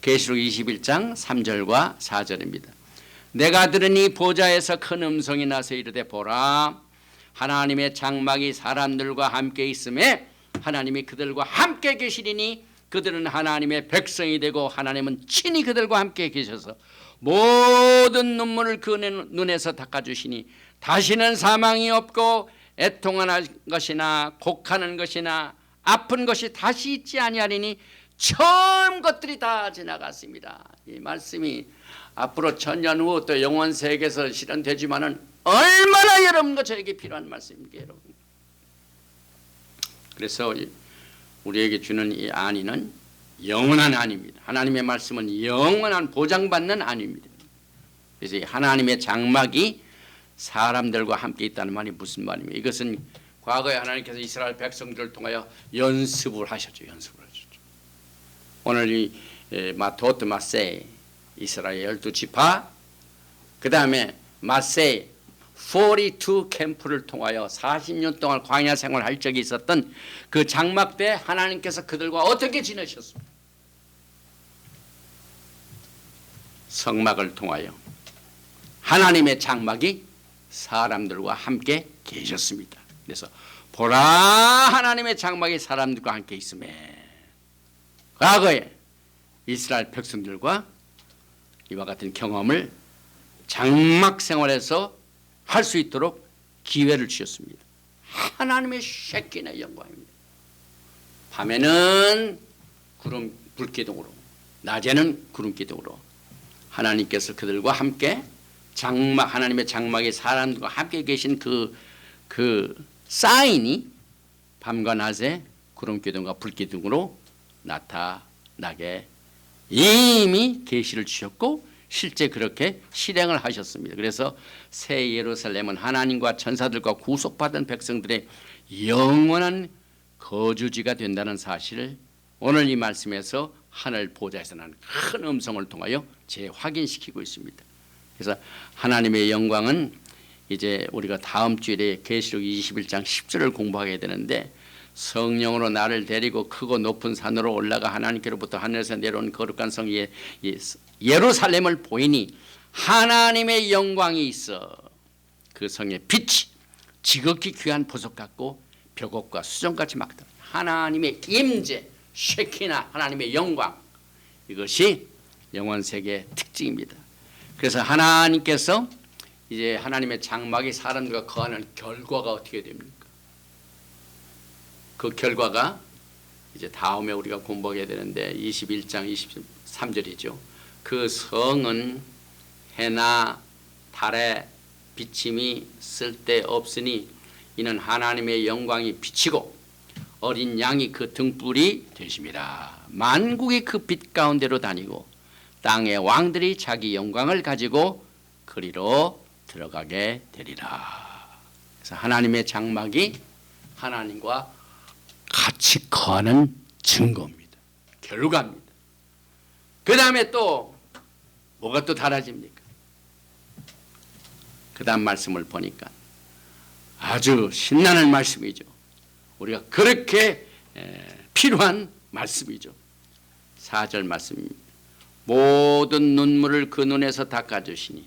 계시록 21장 3절과 4절입니다. 내가 들으니 보좌에서 큰 음성이 나서 이르되 보라, 하나님의 장막이 사람들과 함께 있음에 하나님이 그들과 함께 계시리니 그들은 하나님의 백성이 되고 하나님은 친히 그들과 함께 계셔서 모든 눈물을 그 눈에서 닦아주시니 다시는 사망이 없고 애통하는 것이나 곡하는 것이나 아픈 것이 다시 있지 아니하리니 처음 것들이 다 지나갔습니다. 이 말씀이 앞으로 천년 후 또 영원 세계에서 실현되지만은 얼마나 여러분과 저에게 필요한 말씀입니까, 여러분? 그래서 우리에게 주는 이 안위는 영원한 안위입니다. 하나님의 말씀은 영원한 보장받는 안위입니다. 그래서 하나님의 장막이 사람들과 함께 있다는 말이 무슨 말입니까? 이것은 과거에 하나님께서 이스라엘 백성들을 통하여 연습을 하셨죠. 오늘 이 마토트 마세 이스라엘 12지파, 그 다음에 마세 42 캠프를 통하여 40년 동안 광야 생활할 적이 있었던 그 장막 때 하나님께서 그들과 어떻게 지내셨습니까? 성막을 통하여 하나님의 장막이 사람들과 함께 계셨습니다. 그래서 보라, 하나님의 장막이 사람들과 함께 있음에 과거에 이스라엘 백성들과 이와 같은 경험을 장막 생활에서 할 수 있도록 기회를 주셨습니다. 하나님의 쉐킨의 영광입니다. 밤에는 구름 불기둥으로, 낮에는 구름 기둥으로 하나님께서 그들과 함께 장막, 하나님의 장막에 사람들과 함께 계신 그 사인이 밤과 낮에 구름 기둥과 불 기둥으로 나타나게 이미 계시를 주셨고 실제 그렇게 실행을 하셨습니다. 그래서 새 예루살렘은 하나님과 천사들과 구속받은 백성들의 영원한 거주지가 된다는 사실을 오늘 이 말씀에서 하늘 보좌에서 나는 큰 음성을 통하여 재확인시키고 있습니다. 그래서 하나님의 영광은 이제 우리가 다음 주일에 계시록 21장 10절을 공부하게 되는데, 성령으로 나를 데리고 크고 높은 산으로 올라가 하나님께로부터 하늘에서 내려온 거룩한 성 예루살렘을 보이니 하나님의 영광이 있어 그 성의 빛이 지극히 귀한 보석 같고 벽옥과 수정같이 막더라. 하나님의 임재, 쉐키나, 하나님의 영광, 이것이 영원 세계의 특징입니다. 그래서 하나님께서 이제 하나님의 장막이 사람들과 거하는 결과가 어떻게 됩니까? 그 결과가 이제 다음에 우리가 공부하게 되는데 21장 23절이죠. 그 성은 해나 달의 비침이 쓸데없으니 이는 하나님의 영광이 비치고 어린 양이 그 등불이 되십니다. 만국이 그 빛 가운데로 다니고 땅의 왕들이 자기 영광을 가지고 그리로 들어가게 되리라. 그래서 하나님의 장막이 하나님과 같이 거하는 증거입니다. 결과입니다. 그 다음에 또 뭐가 또 달라집니까? 그 다음 말씀을 보니까 아주 신나는 말씀이죠. 우리가 그렇게 필요한 말씀이죠. 4절 말씀입니다. 모든 눈물을 그 눈에서 닦아주시니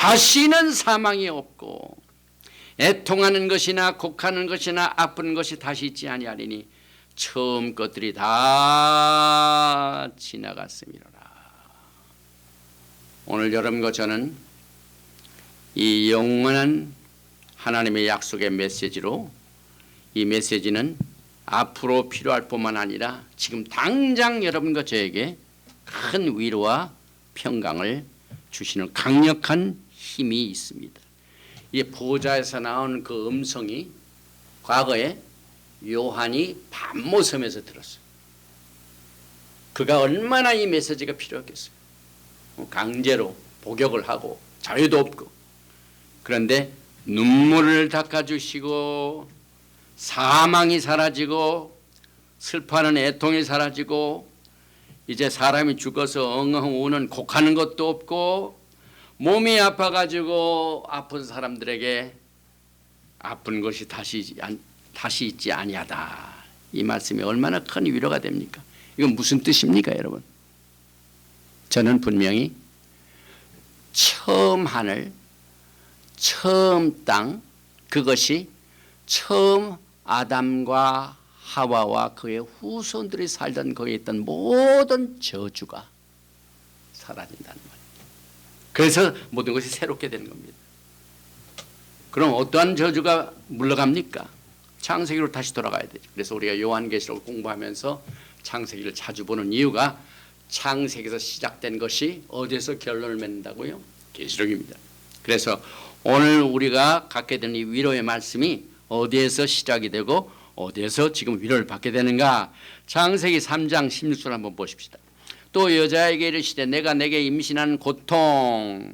다시는 사망이 없고 애통하는 것이나 곡하는 것이나 아픈 것이 다시 있지 아니하리니 처음 것들이 다 지나갔음이로라. 오늘 여러분과 저는 이 영원한 하나님의 약속의 메시지로, 이 메시지는 앞으로 필요할 뿐만 아니라 지금 당장 여러분과 저에게 큰 위로와 평강을 주시는 강력한 힘이 있습니다. 이 보좌에서 나온 그 음성이 과거에 요한이 밤모섬에서 들었어요. 그가 얼마나 이 메시지가 필요했겠어요. 강제로 복역을 하고 자유도 없고, 그런데 눈물을 닦아주시고 사망이 사라지고 슬퍼하는 애통이 사라지고 이제 사람이 죽어서 엉엉 우는 곡하는 것도 없고 몸이 아파가지고 아픈 사람들에게 아픈 것이 다시 있지 아니하다. 이 말씀이 얼마나 큰 위로가 됩니까? 이건 무슨 뜻입니까, 여러분? 저는 분명히 처음 하늘, 처음 땅, 그것이 처음 아담과 하와와 그의 후손들이 살던 거기에 있던 모든 저주가 사라진다는 말이에요. 그래서 모든 것이 새롭게 되는 겁니다. 그럼 어떠한 저주가 물러갑니까? 창세기로 다시 돌아가야 되죠. 그래서 우리가 요한계시록을 공부하면서 창세기를 자주 보는 이유가 창세기에서 시작된 것이 어디에서 결론을 맺는다고요? 계시록입니다. 그래서 오늘 우리가 갖게 되는 이 위로의 말씀이 어디에서 시작이 되고 어디에서 지금 위로를 받게 되는가? 창세기 3장 16절 한번 보십시다. 또 여자에게 이르시되 내가 내게 임신한 고통,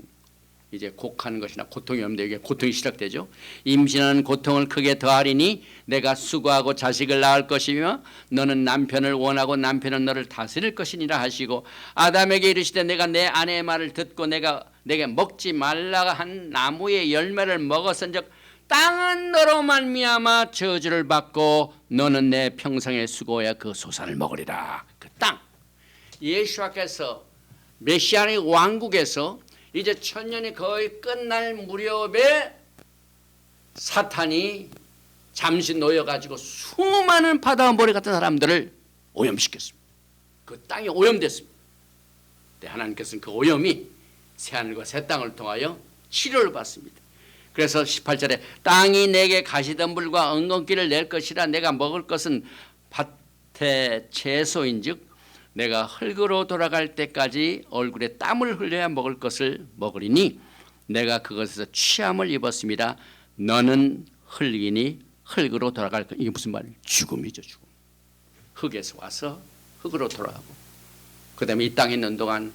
이제 곡하는 것이나 고통이 없는데 이게 고통이 시작되죠. 임신하는 고통을 크게 더하리니 내가 수고하고 자식을 낳을 것이며 너는 남편을 원하고 남편은 너를 다스릴 것이니라 하시고, 아담에게 이르시되 내가 내 아내의 말을 듣고 내가 내게 먹지 말라 한 나무의 열매를 먹었은즉 땅은 너로 말미암아 저주를 받고 너는 내 평생의 수고야 그 소산을 먹으리라. 그 땅, 예수께서 메시아의 왕국에서 이제 천년이 거의 끝날 무렵에 사탄이 잠시 놓여가지고 수많은 바다와 모래 같은 사람들을 오염시켰습니다. 그 땅이 오염됐습니다. 근데 하나님께서는 그 오염이 새하늘과 새 땅을 통하여 치료를 받습니다. 그래서 18절에 땅이 내게 가시덤불과 엉겅퀴를 낼 것이라 내가 먹을 것은 밭의 채소인즉 내가 흙으로 돌아갈 때까지 얼굴에 땀을 흘려야 먹을 것을 먹으리니 내가 그것에서 취함을 입었습니다. 너는 흙이니 흙으로 돌아갈 것. 이게 무슨 말이에요? 죽음이죠, 죽음. 흙에서 와서 흙으로 돌아가고, 그 다음에 이 땅에 있는 동안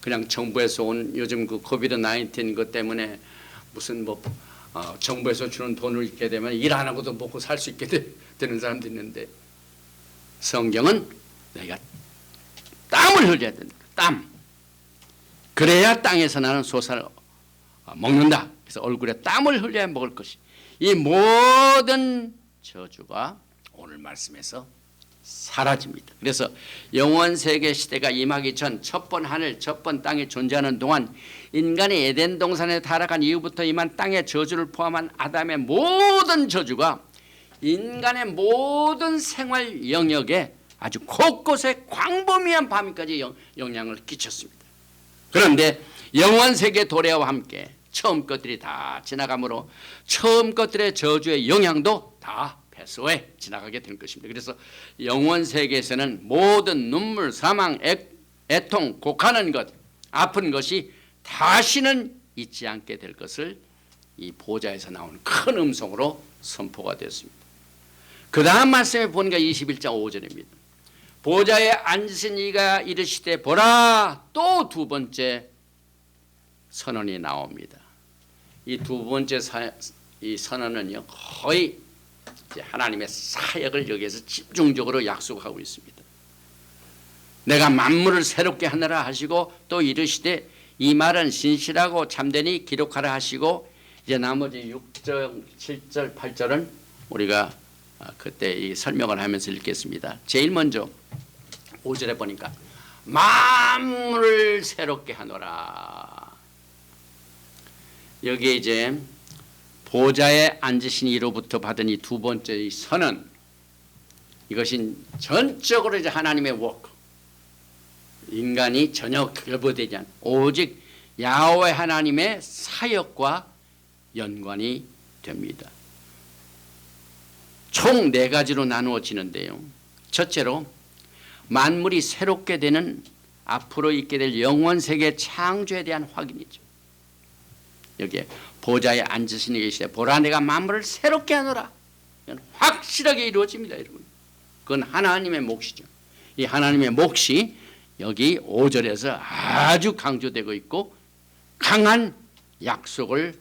그냥 정부에서 온 요즘 그 코비드 19 것 때문에 무슨 정부에서 주는 돈을 있게 되면 일 안 하고도 먹고 살 수 있게 되는 사람도 있는데, 성경은 내가 땀을 흘려야 된다. 땀. 그래야 땅에서 나는 소산을 먹는다. 그래서 얼굴에 땀을 흘려야 먹을 것이. 이 모든 저주가 오늘 말씀에서 사라집니다. 그래서 영원 세계 시대가 임하기 전 첫 번 하늘, 첫 번 땅이 존재하는 동안 인간이 에덴 동산에 타락한 이후부터 임한 땅의 저주를 포함한 아담의 모든 저주가 인간의 모든 생활 영역에 아주 곳곳에 광범위한 범위까지 영향을 끼쳤습니다. 그런데 영원 세계 도래와 함께 처음 것들이 다 지나가므로 처음 것들의 저주의 영향도 다 패소해 지나가게 될 것입니다. 그래서 영원 세계에서는 모든 눈물, 사망, 애통, 곡하는 것, 아픈 것이 다시는 있지 않게 될 것을 이 보좌에서 나온 큰 음성으로 선포가 됐습니다. 그 다음 말씀에 보니까 21장 5절입니다. 보좌에 앉으신 이가 이르시되 보라, 또 두 번째 선언이 나옵니다. 이 두 번째 이 선언은요, 거의 하나님의 사역을 여기에서 집중적으로 약속하고 있습니다. 내가 만물을 새롭게 하느라 하시고 또 이르시되 이 말은 신실하고 참되니 기록하라 하시고, 이제 나머지 6절, 7절, 8절은 우리가 그때 이 설명을 하면서 읽겠습니다. 제일 먼저 5절에 보니까 만물을 새롭게 하노라. 여기에 이제 보좌에 앉으신 이로부터 받은 이 두 번째 이 선은 이것이 전적으로 이제 하나님의 워크, 인간이 전혀 결부되지 않은 오직 야훼 하나님의 사역과 연관이 됩니다. 총 네 가지로 나누어지는데요. 첫째로 만물이 새롭게 되는 앞으로 있게 될 영원 세계 창조에 대한 확인이죠. 여기에 보좌에 앉으신 이에 계시되 보라 내가 만물을 새롭게 하노라. 확실하게 이루어집니다, 여러분. 그건 하나님의 몫이죠. 이 하나님의 몫이 여기 5절에서 아주 강조되고 있고 강한 약속을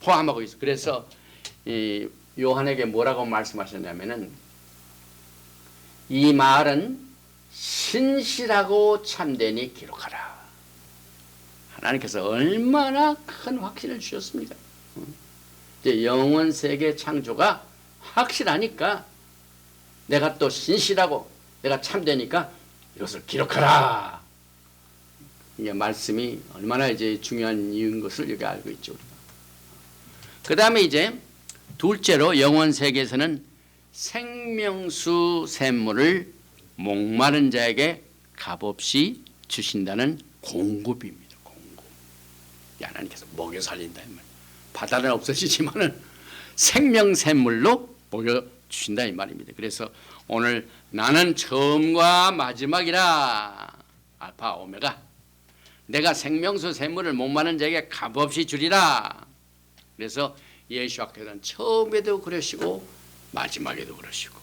포함하고 있어요. 그래서 이 요한에게 뭐라고 말씀하셨냐면은 이 말은 신실하고 참되니 기록하라. 하나님께서 얼마나 큰 확신을 주셨습니까? 이제 영원 세계 창조가 확실하니까 내가 또 신실하고 내가 참되니까 이것을 기록하라. 이게 말씀이 얼마나 이제 중요한 이유인 것을 여기 알고 있죠. 그 다음에 이제 둘째로 영원 세계에서는 생명수 샘물을 목마른 자에게 값없이 주신다는 공급입니다. 공급. 하나님께서 먹여 살린다. 바다는 없어지지만은 생명 샘물로 먹여 주신다 이 말입니다. 그래서 오늘 나는 처음과 마지막이라 알파 오메가 내가 생명수 샘물을 목마른 자에게 값없이 주리라. 그래서 예수께서는 처음에도 그러시고 마지막에도 그러시고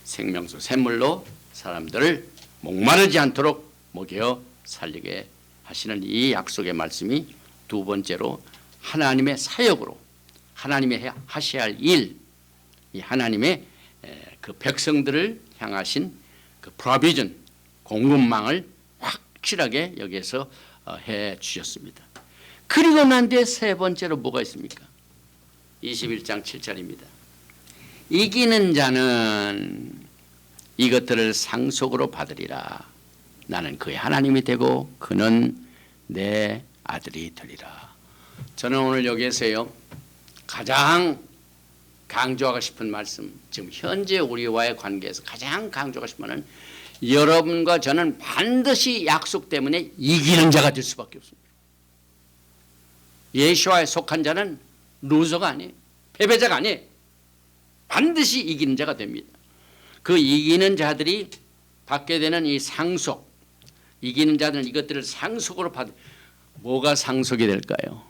생명수 샘물로 사람들을 목마르지 않도록 먹여 살리게 하시는 이 약속의 말씀이 두 번째로 하나님의 사역으로 하나님의 하셔야 할 일, 이 하나님의 그 백성들을 향하신 그 프로비전 공급망을 확실하게 여기에서 해 주셨습니다. 그리고 난 뒤에 세 번째로 뭐가 있습니까? 21장 7절입니다. 이기는 자는 이것들을 상속으로 받으리라. 나는 그의 하나님이 되고 그는 내 아들이 되리라. 저는 오늘 여기에서요 가장 강조하고 싶은 말씀, 지금 현재 우리와의 관계에서 가장 강조하고 싶은 말은 여러분과 저는 반드시 약속 때문에 이기는 자가 될 수밖에 없습니다. 예수와에 속한 자는 루저가 아니에요. 패배자가 아니에요. 반드시 이기는 자가 됩니다. 그 이기는 자들이 받게 되는 이 상속, 이기는 자들은 이것들을 상속으로 받. 뭐가 상속이 될까요?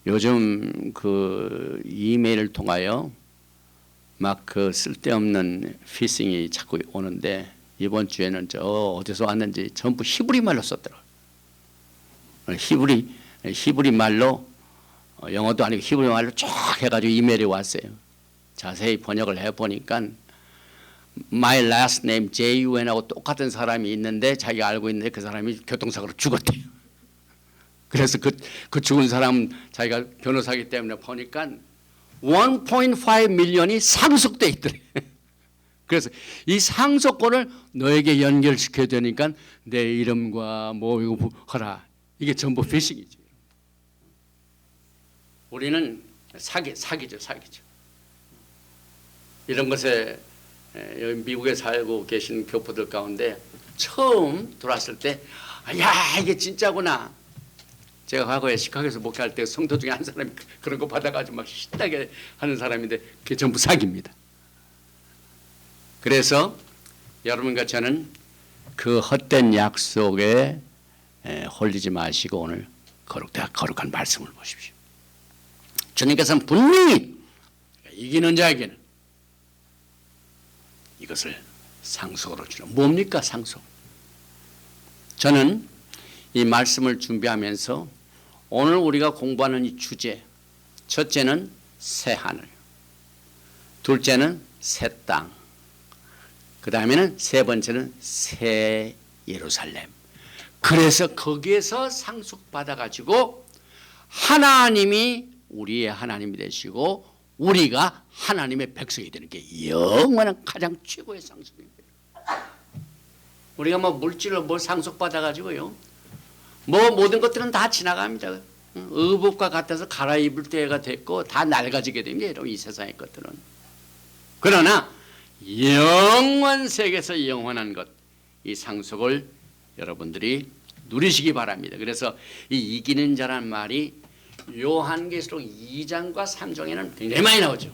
요즘 그 이메일을 통하여 막 그 쓸데없는 피싱이 자꾸 오는데 이번 주에는 저 어디서 왔는지 전부 히브리 말로 썼더라고요. 히브리 말로 영어도 아니고 히브리 말로 쭉 해가지고 이메일이 왔어요. 자세히 번역을 해보니까 My last name JUN하고 똑같은 사람이 있는데 자기가 알고 있는데 그 사람이 교통사고로 죽었대요. 그래서 그 죽은 사람 자기가 변호사기 때문에 보니까 1.5 밀리언이 상속돼 있더래. 그래서 이 상속권을 너에게 연결시켜야 되니까 내 이름과 뭐 이거 하라. 이게 전부 피싱이죠. 우리는 사기죠. 이런 것에 여기 미국에 살고 계신 교포들 가운데 처음 들어왔을 때 야 이게 진짜구나. 제가 과거에 시카고에서 목회할 때 성도 중에 한 사람이 그런 거 받아가지고 막 신나게 하는 사람인데 그게 전부 사기입니다. 그래서 여러분과 저는 그 헛된 약속에 홀리지 마시고 오늘 거룩한 말씀을 보십시오. 주님께서는 분명히 이기는 자에게는 이것을 상속으로 주는 뭡니까 상속? 저는 이 말씀을 준비하면서 오늘 우리가 공부하는 이 주제, 첫째는 새 하늘, 둘째는 새 땅, 그 다음에는 세 번째는 새 예루살렘. 그래서 거기에서 상속받아 가지고 하나님이 우리의 하나님이 되시고 우리가 하나님의 백성이 되는 게 영원한 가장 최고의 상속입니다. 우리가 뭐 물질로 뭘 상속받아 가지고요, 뭐 모든 것들은 다 지나갑니다. 의복과 같아서 갈아입을 때가 됐고 다 낡아지게 됩니다. 여러분, 이 세상의 것들은. 그러나 영원 세계에서 영원한 것, 이 상속을 여러분들이 누리시기 바랍니다. 그래서 이 이기는 자란 말이 요한계시록 2장과 3장에는 굉장히 많이 나오죠.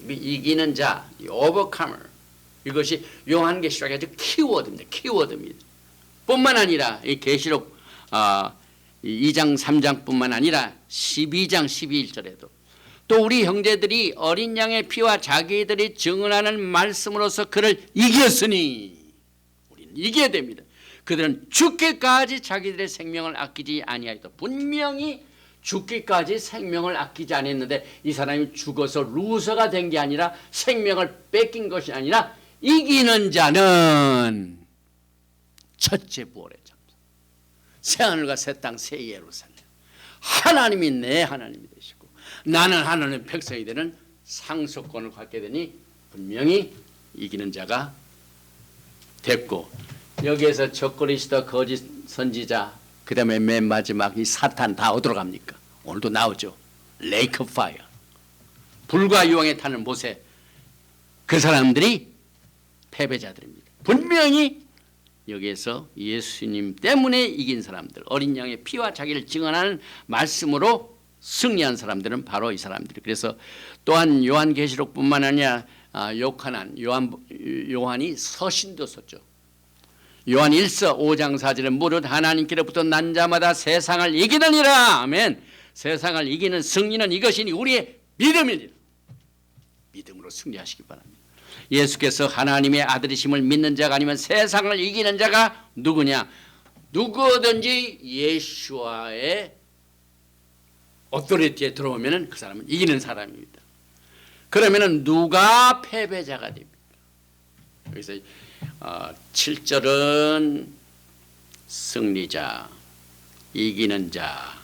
이기는 자, overcomer, 이것이 요한계시록의 아주 키워드입니다. 뿐만 아니라 이 계시록 2장 3장뿐만 아니라 12장 12절에도 또 우리 형제들이 어린 양의 피와 자기들이 증언하는 말씀으로서 그를 이겼으니, 우리는 이겨야 됩니다. 그들은 죽기까지 자기들의 생명을 아끼지 아니하였다. 분명히 죽기까지 생명을 아끼지 않았는데 이 사람이 죽어서 루서가 된 게 아니라 생명을 뺏긴 것이 아니라 이기는 자는 첫째 부활의 장소, 새하늘과 새 땅 새 예루살렘, 하나님이 내 하나님이 되시고 나는 하나님의 백성이 되는 상속권을 갖게 되니 분명히 이기는 자가 됐고, 여기에서 적그리스도 거짓 선지자, 그 다음에 맨 마지막 이 사탄 다 어디로 갑니까? 오늘도 나오죠. 레이크 파이어, 불과 유황에 타는 못에, 그 사람들이 패배자들입니다. 분명히 여기에서 예수님 때문에 이긴 사람들, 어린 양의 피와 자기를 증언하는 말씀으로 승리한 사람들은 바로 이 사람들이. 그래서 또한 요한계시록뿐만 아니라 요한이 서신도 썼죠. 요한 1서 5장 4절에 무릇 하나님께로부터 난 자마다 세상을 이기느니라. 아멘. 세상을 이기는 승리는 이것이니 우리의 믿음이니라. 믿음으로 승리하시기 바랍니다. 예수께서 하나님의 아들이심을 믿는 자가 아니면 세상을 이기는 자가 누구냐? 누구든지 예수와의 오토리티에 들어오면 그 사람은 이기는 사람입니다. 그러면 누가 패배자가 됩니까? 여기서 7절은 승리자, 이기는 자,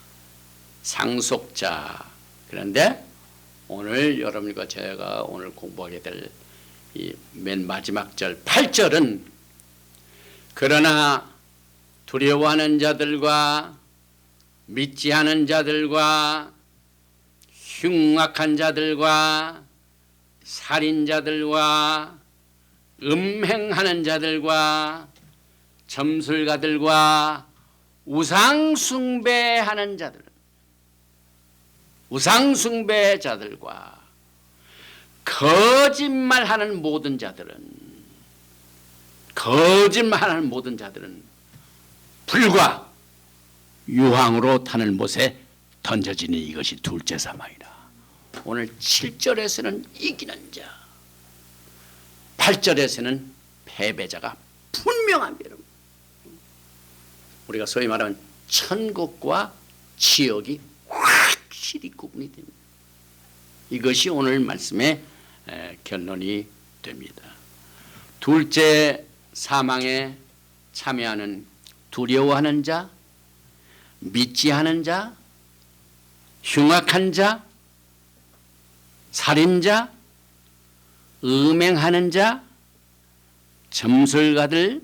상속자. 그런데 오늘 여러분과 제가 오늘 공부하게 될 이 맨 마지막 절 8절은 그러나 두려워하는 자들과 믿지 않은 자들과 흉악한 자들과 살인자들과 음행하는 자들과 점술가들과 우상숭배하는 자들, 우상숭배자들과 거짓말하는 모든 자들은 불과 유황으로 타는 못에 던져지는 이것이 둘째 사망이라. 오늘 7절에서는 이기는 자, 8절에서는 패배자가 분명합니다. 여러분, 우리가 소위 말하는 천국과 지옥이 확실히 구분이 됩니다. 이것이 오늘 말씀의 결론이 됩니다. 둘째 사망에 참여하는 두려워하는 자, 믿지 않은 자, 흉악한 자, 살인자, 음행하는 자, 점술가들,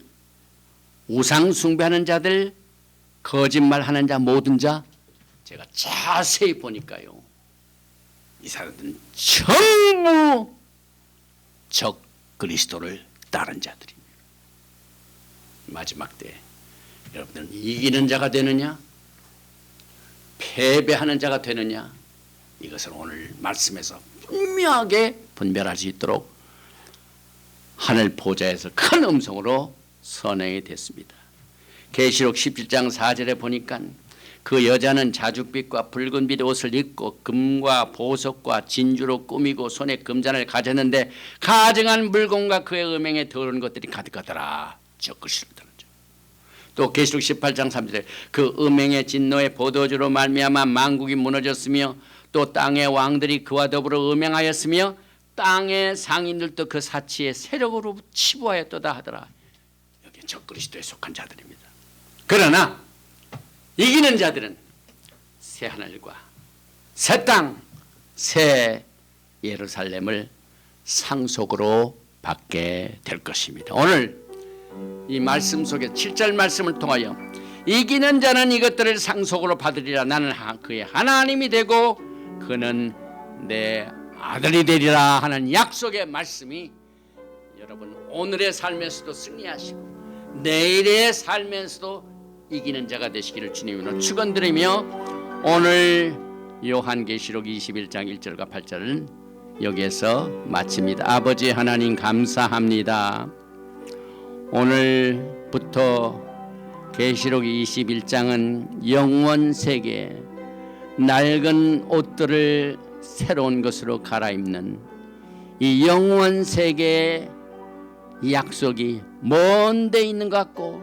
우상숭배하는 자들, 거짓말하는 자, 모든 자, 제가 자세히 보니까요, 이 사람들은 전부 적 그리스도를 따른 자들입니다. 마지막 때 여러분들은 이기는 자가 되느냐, 패배하는 자가 되느냐, 이것을 오늘 말씀에서 분명하게 분별할 수 있도록 하늘 보좌에서 큰 음성으로 선언이 됐습니다. 계시록 17장 4절에 보니까 그 여자는 자줏빛과 붉은빛 옷을 입고 금과 보석과 진주로 꾸미고 손에 금잔을 가졌는데 가증한 물건과 그의 음행에 더러운 것들이 가득하더라. 적그리스도를 따르죠. 또 계시록 18장 3절에 그 음행의 진노의 포도주로 말미암아 만국이 무너졌으며 또 땅의 왕들이 그와 더불어 음행하였으며 땅의 상인들도 그 사치의 세력으로 치부하였도다 하더라. 여기 적그리스도에 속한 자들입니다. 그러나 이기는 자들은 새 하늘과 새 땅, 새 예루살렘을 상속으로 받게 될 것입니다. 오늘 이 말씀 속에 7절 말씀을 통하여 이기는 자는 이것들을 상속으로 받으리라. 나는 그의 하나님이 되고 그는 내 아들이 되리라 하는 약속의 말씀이 여러분 오늘의 삶에서도 승리하시고 내일의 삶에서도 이기는 자가 되시기를 주님으로 축원드리며 오늘 요한계시록 21장 1절과 8절은 여기에서 마칩니다. 아버지 하나님 감사합니다. 오늘부터 계시록 21장은 영원 세계 낡은 옷들을 새로운 것으로 갈아입는 이 영원 세계의 약속이 먼 데 있는 것 같고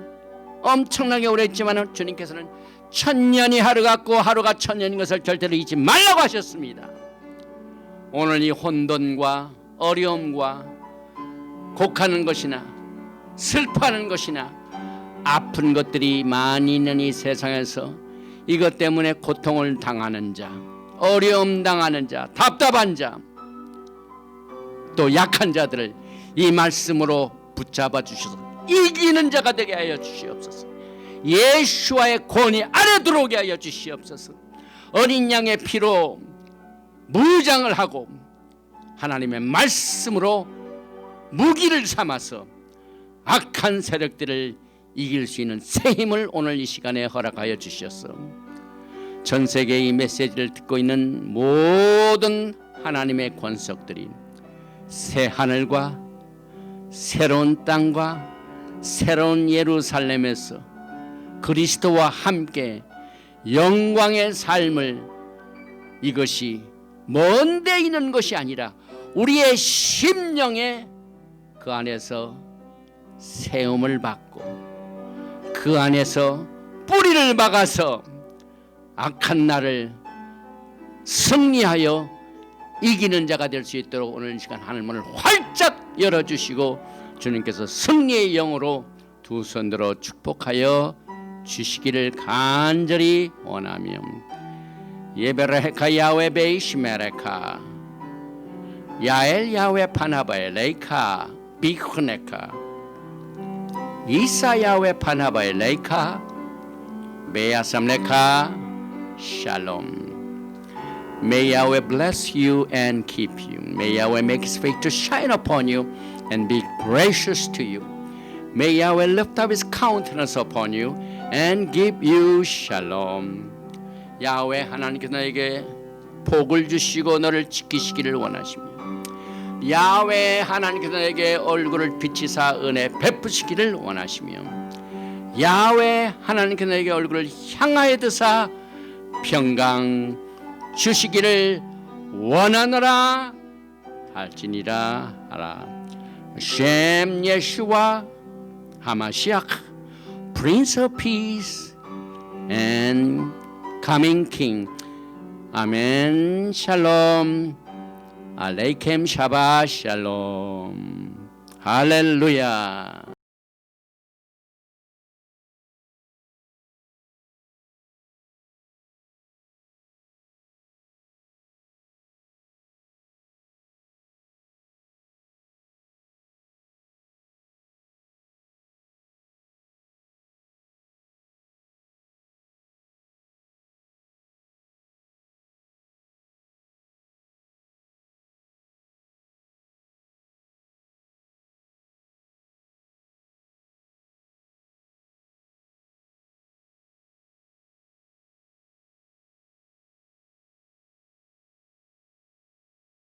엄청나게 오래 했지만 주님께서는 천년이 하루 같고 하루가 천년인 것을 절대로 잊지 말라고 하셨습니다. 오늘 이 혼돈과 어려움과 곡하는 것이나 슬퍼하는 것이나 아픈 것들이 많이 있는 이 세상에서 이것 때문에 고통을 당하는 자, 어려움 당하는 자, 답답한 자, 또 약한 자들을 이 말씀으로 붙잡아 주셔서 이기는 자가 되게 하여 주시옵소서. 예수와의 권위 아래 들어오게 하여 주시옵소서. 어린 양의 피로 무장을 하고 하나님의 말씀으로 무기를 삼아서 악한 세력들을 이길 수 있는 새 힘을 오늘 이 시간에 허락하여 주셨어. 전 세계의 이 메시지를 듣고 있는 모든 하나님의 권속들이 새 하늘과 새로운 땅과 새로운 예루살렘에서 그리스도와 함께 영광의 삶을, 이것이 먼 데 있는 것이 아니라 우리의 심령에 그 안에서 세움을 받고 그 안에서 뿌리를 박아서 악한 날을 승리하여 이기는 자가 될 수 있도록 오늘 시간 하늘문을 활짝 열어주시고 주님께서 승리의 영으로 두 손들어 축복하여 주시기를 간절히 원하며 예베레카 야외 베이시메레카 야엘 야외 파나바에 레이카 비크네카 이사 야외 파나바에 레이카 베야삼레카 샬롬. May Yahweh bless you and keep you. May Yahweh make His face to shine upon you and be gracious to you. May Yahweh lift up His countenance upon you and give you shalom. 야훼 하나님께서 너에게 복을 주시고 너를 지키시기를 원하시며 야훼 하나님께서 너에게 얼굴을 비치사 은혜 베푸시기를 원하시며 야훼 하나님께서 너에게 얼굴을 향하여 드사 평강 주시기를 원하노라 할지니라 하라. 셴 예슈와 하마시ach Prince of Peace and Coming King. 아멘. 샬롬. 알레이켐 샤바 샬롬. 할렐루야.